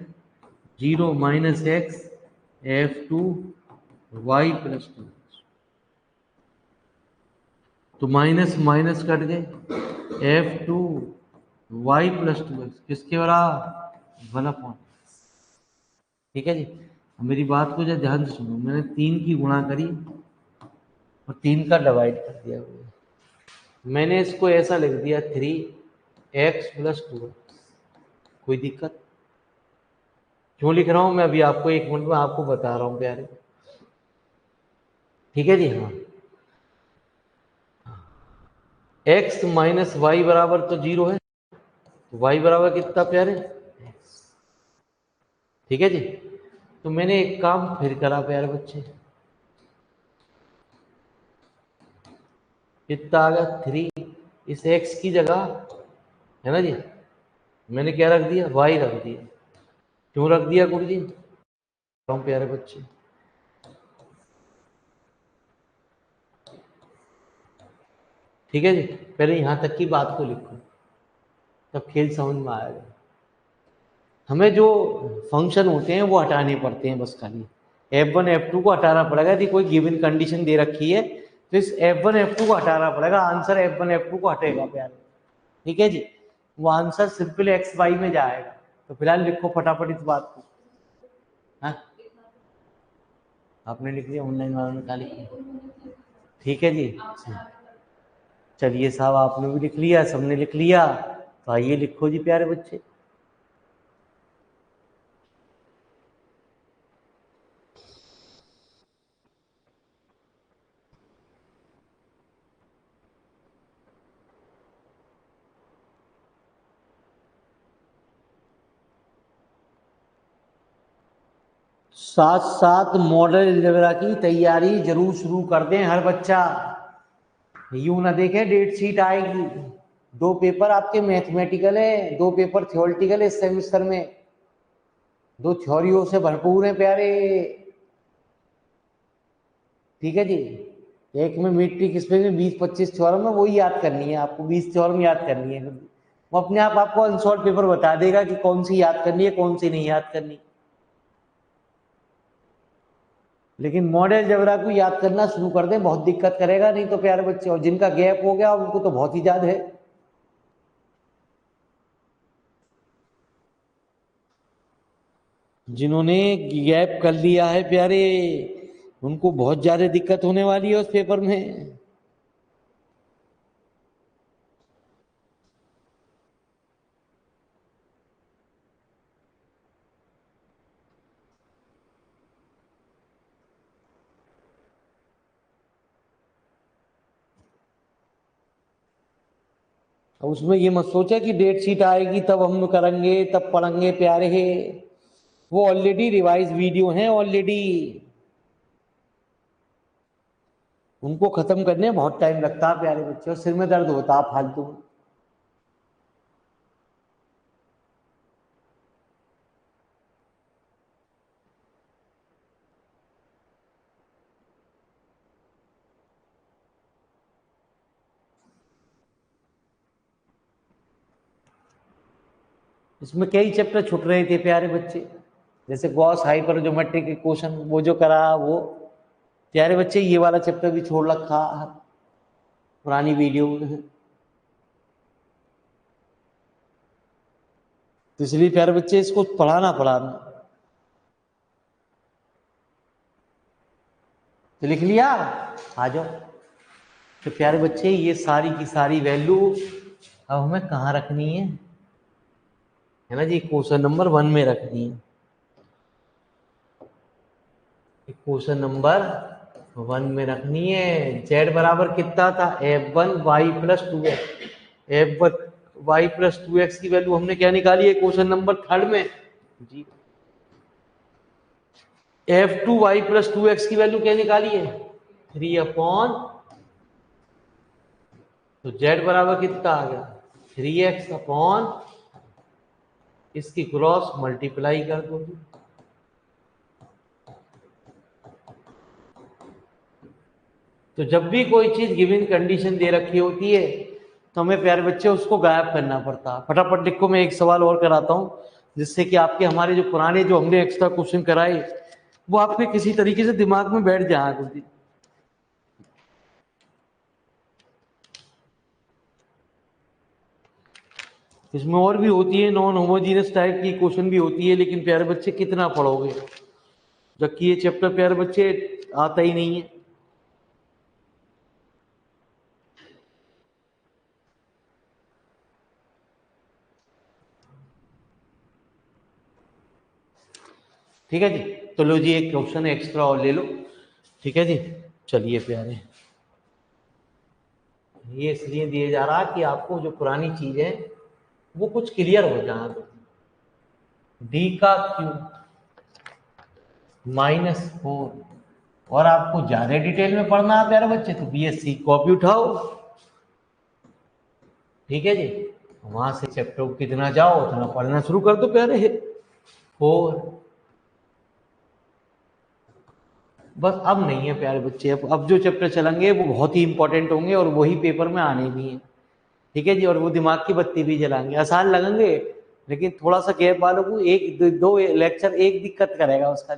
0 minus x F2 y plus 2, तो माइनस माइनस कट गए, F2 y प्लस 2x किसके बराबर 1/। ठीक है जी। अब मेरी बात को जरा ध्यान से सुनो, मैंने 3 की गुणा करी और 3 का डिवाइड कर दिया। मैंने इसको ऐसा लिख दिया 3x प्लस 2x। कोई दिक्कत? क्यों लिख रहा हूं मैं अभी आपको 1 मिनट में आपको बता रहा हूं प्यारे। ठीक है जी। हाँ, x माइनस वाई बराबर तो 0 है, तो y बराबर कितना प्यारे? ठीक है जी। तो मैंने एक काम फिर करा प्यारे बच्चे, कितना आ गया 3, इस x की जगह है ना जी मैंने क्या रख दिया? y रख दिया। क्यों रख दिया गुरु जी? प्यारे बच्चे, ठीक है जी। पहले यहां तक की बात को लिखो, तब खेल समझ में आएगा। हमें जो फंक्शन होते हैं वो हटाने पड़ते हैं बस खाली। F1 F2 को हटाना पड़ेगा। यदि कोई गिवन कंडीशन दे रखी है तो इस F1 F2 को हटाना पड़ेगा, आंसर F1 F2 को हटेगा प्यारे। ठीक है जी। वो आंसर सिंपल एक्स वाई में जाएगा। तो फिलहाल लिखो फटाफट इस बात को। हाँ, आपने लिख लिया, ऑनलाइन वालों ने कहा लिखा? ठीक है जी। चलिए साहब, आपने भी लिख लिया, सबने लिख लिया, तो आइए लिखो जी प्यारे बच्चे। साथ साथ मॉडल अलजेब्रा की तैयारी जरूर शुरू कर दें हर बच्चा। यूं ना देखें डेट शीट आएगी। 2 पेपर आपके मैथमेटिकल है, 2 पेपर थियोरिटिकल है इस सेमिस्टर में, 2 थ्योरियों से भरपूर है प्यारे। ठीक है जी। एक में मीट्रिक स्पेस में 20-25 थ्योरम है, वही याद करनी है आपको, 20 थ्योरम याद करनी है। वो अपने आप आपको अनसॉल्व पेपर बता देगा कि कौन सी याद करनी है कौन सी नहीं याद करनी। लेकिन मॉडल अलजेब्रा को याद करना शुरू कर दें, बहुत दिक्कत करेगा नहीं तो प्यारे बच्चे। और जिनका गैप हो गया उनको तो बहुत ही याद है। जिन्होंने गैप कर लिया है प्यारे, उनको बहुत ज्यादा दिक्कत होने वाली है उस पेपर में। अब उसमें ये मत सोचा कि डेट शीट आएगी तब हम करेंगे तब पढ़ेंगे प्यारे है। वो ऑलरेडी रिवाइज वीडियो हैं ऑलरेडी, उनको खत्म करने में बहुत टाइम लगता है प्यारे बच्चे, और सिर में दर्द होता है फालतू। इसमें कई चैप्टर छूट रहे थे प्यारे बच्चे, जैसे गॉस हाइपर ज्योमेट्री के क्वेश्चन वो जो करा वो प्यारे बच्चे, ये वाला चैप्टर भी छोड़ रखा पुरानी वीडियो में। तो इसलिए प्यारे बच्चे इसको पढ़ाना पढ़ाना। तो लिख लिया, आ जाओ। तो प्यारे बच्चे ये सारी की सारी वैल्यू अब हमें कहाँ रखनी है ना जी, क्वेश्चन नंबर 1 में रखनी है। क्वेश्चन नंबर 1 में रखनी है। z बराबर कितना था? F1 y plus 2x। F1 y plus 2x की वैल्यू हमने क्या निकाली है क्वेश्चन नंबर 3 में जी? F2 y प्लस 2x की वैल्यू क्या निकाली है? 3 तो z बराबर कितना आ गया? 3x अपॉन इसकी क्रॉस मल्टीप्लाई कर दो। तो जब भी कोई चीज गिवन कंडीशन दे रखी होती है तो हमें प्यारे बच्चे उसको गायब करना पड़ता है। फटाफट लिखो, मैं एक सवाल और कराता हूं, जिससे कि आपके हमारे जो पुराने जो हमने एक्स्ट्रा क्वेश्चन कराए वो आपके किसी तरीके से दिमाग में बैठ जाए कुछ। इसमें और भी होती है, नॉन होमोजीनियस टाइप की क्वेश्चन भी होती है, लेकिन प्यारे बच्चे कितना पढ़ोगे, जबकि ये चैप्टर प्यारे बच्चे आता ही नहीं है। ठीक है जी, तो लो जी एक क्वेश्चन एक्स्ट्रा और ले लो। ठीक है जी, चलिए प्यारे, ये इसलिए दिए जा रहा कि आपको जो पुरानी चीज है वो कुछ क्लियर हो जाए। डी का क्यूब -4, और आपको ज्यादा डिटेल में पढ़ना है प्यारे बच्चे तो BSc कॉपी उठाओ। ठीक है जी, वहां से चैप्टर को कितना जाओ उतना पढ़ना शुरू कर दो प्यारे। 4 बस, अब नहीं है प्यारे बच्चे, अब जो चैप्टर चलेंगे वो बहुत ही इंपॉर्टेंट होंगे और वही पेपर में आने भी हैं। ठीक है जी, और वो दिमाग की बत्ती भी जलाएंगे, आसान लगेंगे, लेकिन थोड़ा सा गैप वालों को एक दो लेक्चर एक दिक्कत करेगा उसका,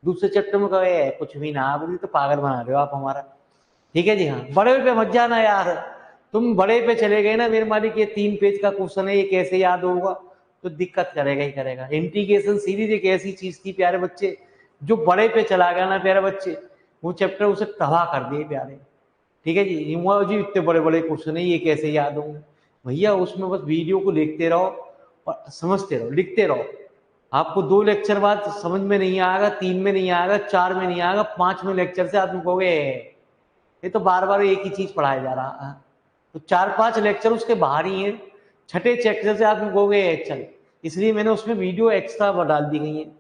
दूसरे चैप्टर में कहे कुछ भी ना, बोली तो पागल बना रहे हो आप हमारा। ठीक है जी, हाँ बड़े पे मत जाना यार, तुम बड़े पे चले गए ना मेरे मालिक, ये 3 पेज का क्वेश्चन है, ये कैसे याद होगा, तो दिक्कत करेगा ही करेगा। इंटीग्रेशन सीरीज एक ऐसी चीज थी प्यारे बच्चे, जो बड़े पे चला गया ना प्यारे बच्चे, वो चैप्टर उसे तबाह कर दिए प्यारे। ठीक है जी, जी इतने बड़े बड़े क्वेश्चन है, ये कैसे याद होंगे भैया, उसमें बस वीडियो को देखते रहो और समझते रहो, लिखते रहो। आपको 2 लेक्चर बाद समझ में नहीं आएगा, 3 में नहीं आएगा, 4 में नहीं आएगा, 5 में लेक्चर से आदमी कहोगे ये तो बार बार एक ही चीज पढ़ाया जा रहा है, तो 4-5 लेक्चर उसके बाहर ही है, छठे लेक्चर से आदमी कहोगे चल। इसलिए मैंने उसमें वीडियो एक्स्ट्रा डाल दी गई है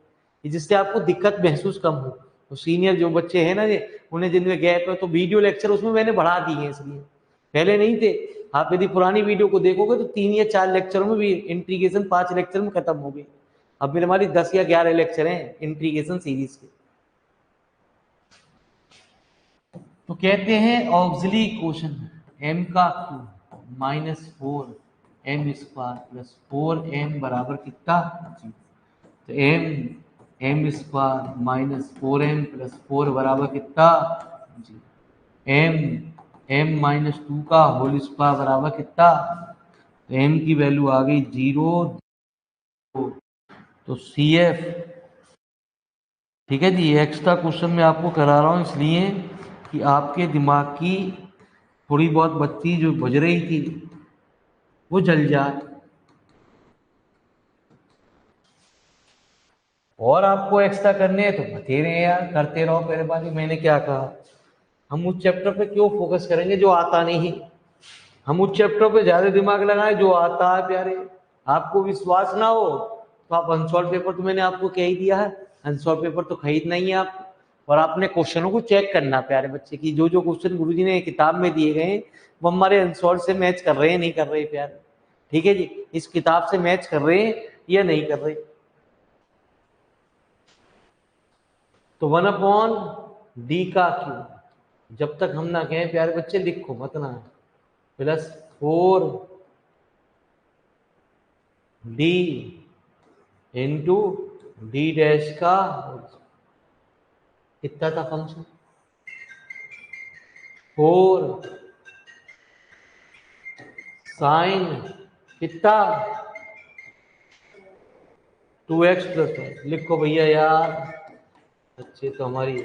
जिससे आपको दिक्कत महसूस कम हो। तो सीनियर जो बच्चे हैं ना, ये उन्हें जिनमें गैप है, तो वीडियो लेक्चर उसमें मैंने बढ़ा दिए हैं, इसलिए पहले नहीं थे। आप यदि पुरानी वीडियो को देखोगे तो 3 या 4 लेक्चरों में भी इंटीग्रेशन 5 लेक्चर में खत्म हो गई। अब मेरे हमारी 10 या 11 लेक्चर हैं इंटीग्रेशन सीरीज के। तो कहते हैं ऑक्सिलरी क्वेश्चन m का क्यूब -4m² प्लस 4m बराबर कितना जी, तो m² -4m प्लस 4 बराबर कितना जी, m-2 का होल स्क्वायर बराबर कितना, तो m की वैल्यू आ गई 0, तो CF। ठीक है जी, एक्स्ट्रा क्वेश्चन मैं आपको करा रहा हूँ इसलिए कि आपके दिमाग की थोड़ी बहुत बत्ती जो बुझ रही थी वो जल जाए। और आपको एक्स्ट्रा करने हैं तो बतेरे यार, करते रहो मेरे बारे। मैंने क्या कहा, हम उस चैप्टर पे क्यों फोकस करेंगे जो आता नहीं, हम उस चैप्टर पे ज्यादा दिमाग लगाएं जो आता है प्यारे। आपको विश्वास ना हो तो आप अनसॉल्व पेपर, तो मैंने आपको कह ही दिया है, अनसॉल्व पेपर तो खरीदना ही है आपको, और आपने क्वेश्चनों को चेक करना प्यारे बच्चे की, जो जो क्वेश्चन गुरुजी ने किताब में दिए गए हैं वो हमारे अनसॉल्व से मैच कर रहे हैं नहीं कर रहे प्यारे। ठीक है जी, इस किताब से मैच कर रहे हैं या नहीं कर रहे। तो 1/d का क्यूब, जब तक हम ना कहें प्यारे बच्चे लिखो मत ना, plus 4d into D dash का कितना था फंक्शन, 4 साइन कितना 2x प्लस, लिखो भैया यार, अच्छे तो हमारी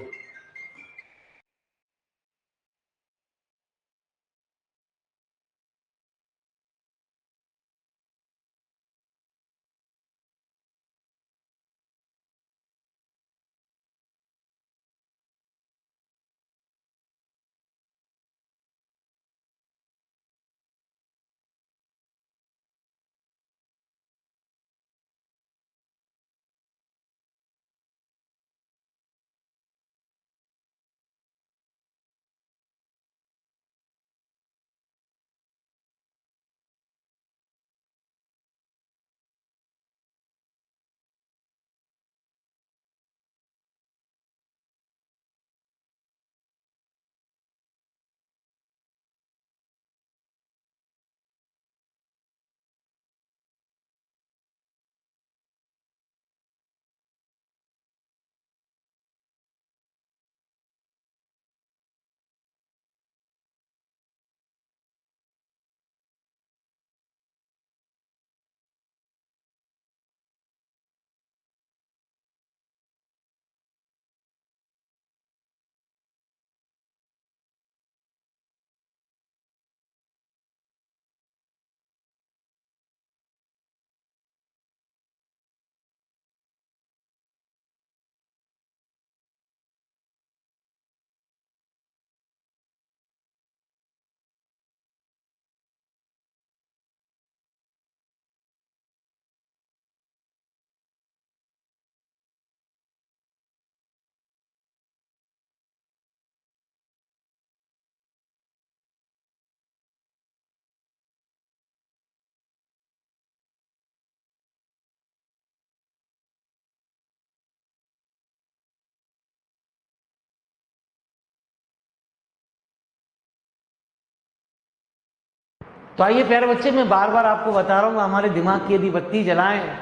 तो आइए प्यारे बच्चे, मैं बार बार आपको बता रहा हूँ, हमारे दिमाग की यदि बत्ती जलाएं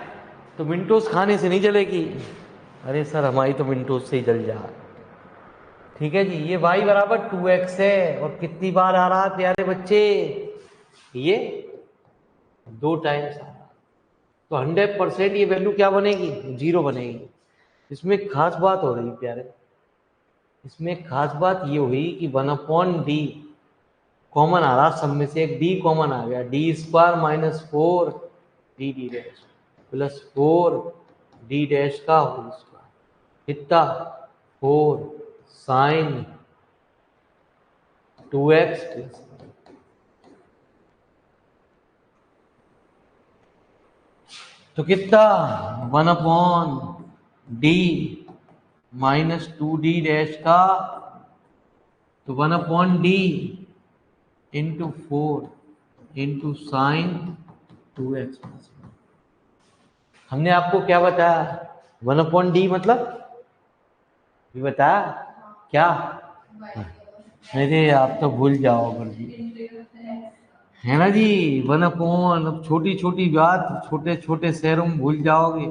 तो मिंटोस खाने से नहीं जलेगी। अरे सर, हमारी तो मिंटोस से ही जल जा। ठीक है जी, ये y बराबर 2x है और कितनी बार आ रहा है प्यारे बच्चे? ये 2 टाइम्स आ रहा है। तो 100% ये वैल्यू क्या बनेगी? 0 बनेगी। इसमें एक खास बात हो रही प्यारे, इसमें एक खास बात ये हुई कि 1/d कॉमन आ रहा, सब में से एक d कॉमन आ गया। D square minus 4 D D dash plus 4 D dash का होल स्क्वायर कितना? 4 साइन 2x प्लस, तो कितना? 1/d माइनस 2d डैश का, तो 1/d into 4 into sine 2x plus. हमने आपको क्या बताया? 1/d मतलब ये बताया क्या? अरे आप तो भूल जाओ जी, है ना जी। 1/, अब छोटी छोटी बात छोटे छोटे शहरों में भूल जाओगे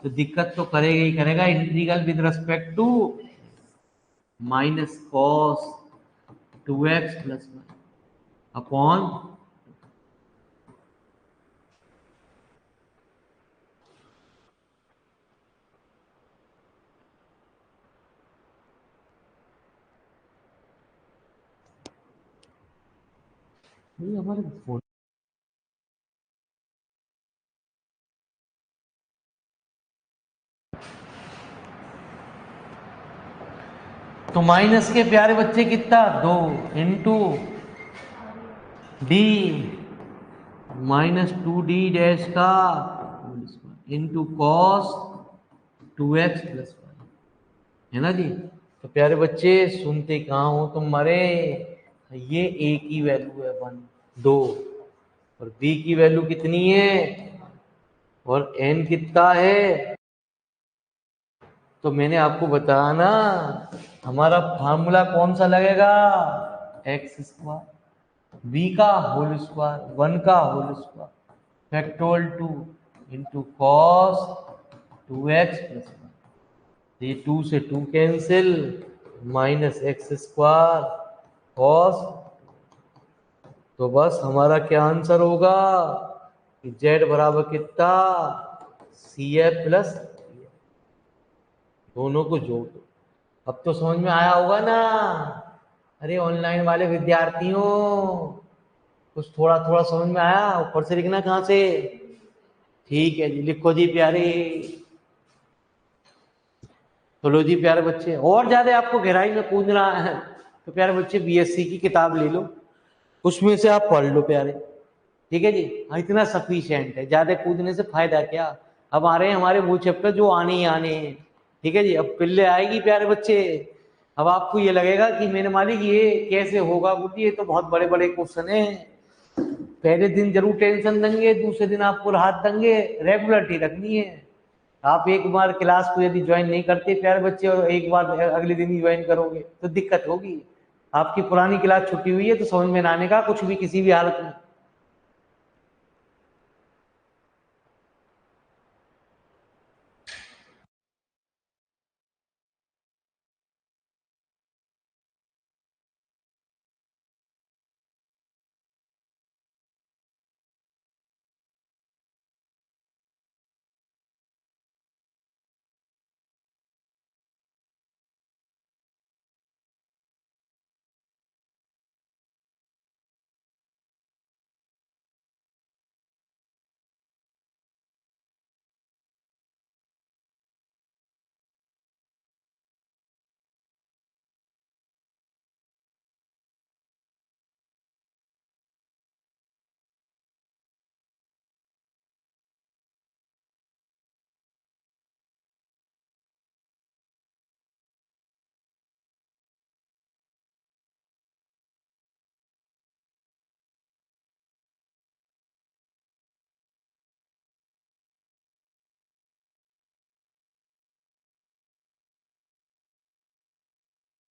तो दिक्कत तो करेगा ही करेगा। Integral with respect to minus cos 2x plus upon, हमारे फोन। तो माइनस के प्यारे बच्चे कितना? 2 into D minus 2d dash का इंटू कॉस 2x प्लस 1, है ना जी। तो प्यारे बच्चे सुनते कहाँ हो तुम मरे? ये a की वैल्यू है 1 2 और b की वैल्यू कितनी है और n कितना है? तो मैंने आपको बताया ना, हमारा फार्मूला कौन सा लगेगा? एक्स स्क्वायर, बी का होल स्क्वायर, 1 का whole square factorial 2 into cos 2x plus 1। ये 2 से 2 cancel, minus X square cos. तो बस हमारा क्या आंसर होगा कि z बराबर कितना? सी एफ प्लस, दोनों को जोड़ दो। अब तो समझ में आया होगा ना? अरे ऑनलाइन वाले विद्यार्थियों, कुछ थोड़ा थोड़ा समझ में आया? ऊपर से लिखना कहाँ से? ठीक है जी, लिखो जी प्यारे। तो लो जी प्यारे बच्चे, और ज्यादा आपको गहराई में कूदना है तो प्यारे बच्चे बीएससी की किताब ले लो, उसमें से आप पढ़ लो प्यारे। ठीक है जी, हाँ इतना सफिशियंट है, ज्यादा कूदने से फायदा क्या? अब आ रहे हैं हमारे वो चैप्टर जो आने ही आने हैं। ठीक है जी, अब पिल्ले आएगी प्यारे बच्चे। अब आपको ये लगेगा कि मेरे मालिक ये कैसे होगा, बोलिए ये तो बहुत बड़े बड़े क्वेश्चन है। पहले दिन जरूर टेंशन देंगे, दूसरे दिन आपको राहत देंगे, रेगुलरिटी रखनी है। आप एक बार क्लास को यदि ज्वाइन नहीं करते प्यारे बच्चे और एक बार अगले दिन ही ज्वाइन करोगे तो दिक्कत होगी। आपकी पुरानी क्लास छुट्टी हुई है तो समझ में ना आने का कुछ भी किसी भी हालत में।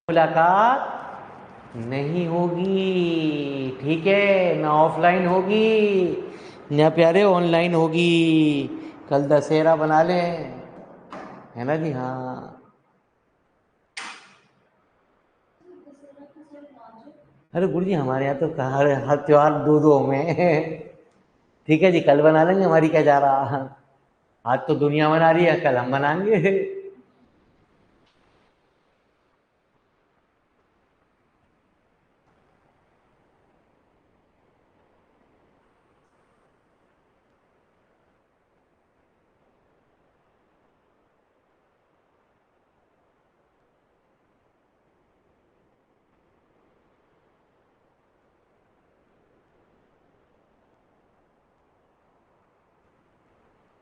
मुलाकात नहीं होगी, ठीक है ना, ऑफलाइन होगी ना प्यारे, ऑनलाइन होगी। कल दशहरा बना लें, है ना जी। हाँ अरे गुरु जी हमारे यहाँ तो हर हर त्योहार दो दो में ठीक है जी, कल बना लेंगे, हमारी क्या जा रहा। आज तो दुनिया मना रही है, कल हम मनाएंगे।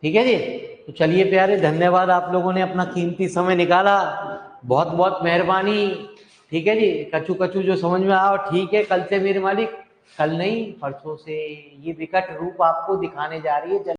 ठीक है जी। तो चलिए प्यारे, धन्यवाद, आप लोगों ने अपना कीमती समय निकाला, बहुत बहुत मेहरबानी। ठीक है जी, कचू कचू जो समझ में आओ, ठीक है, कल से मेरे मालिक, कल नहीं परसों से ये विकट रूप आपको दिखाने जा रही है।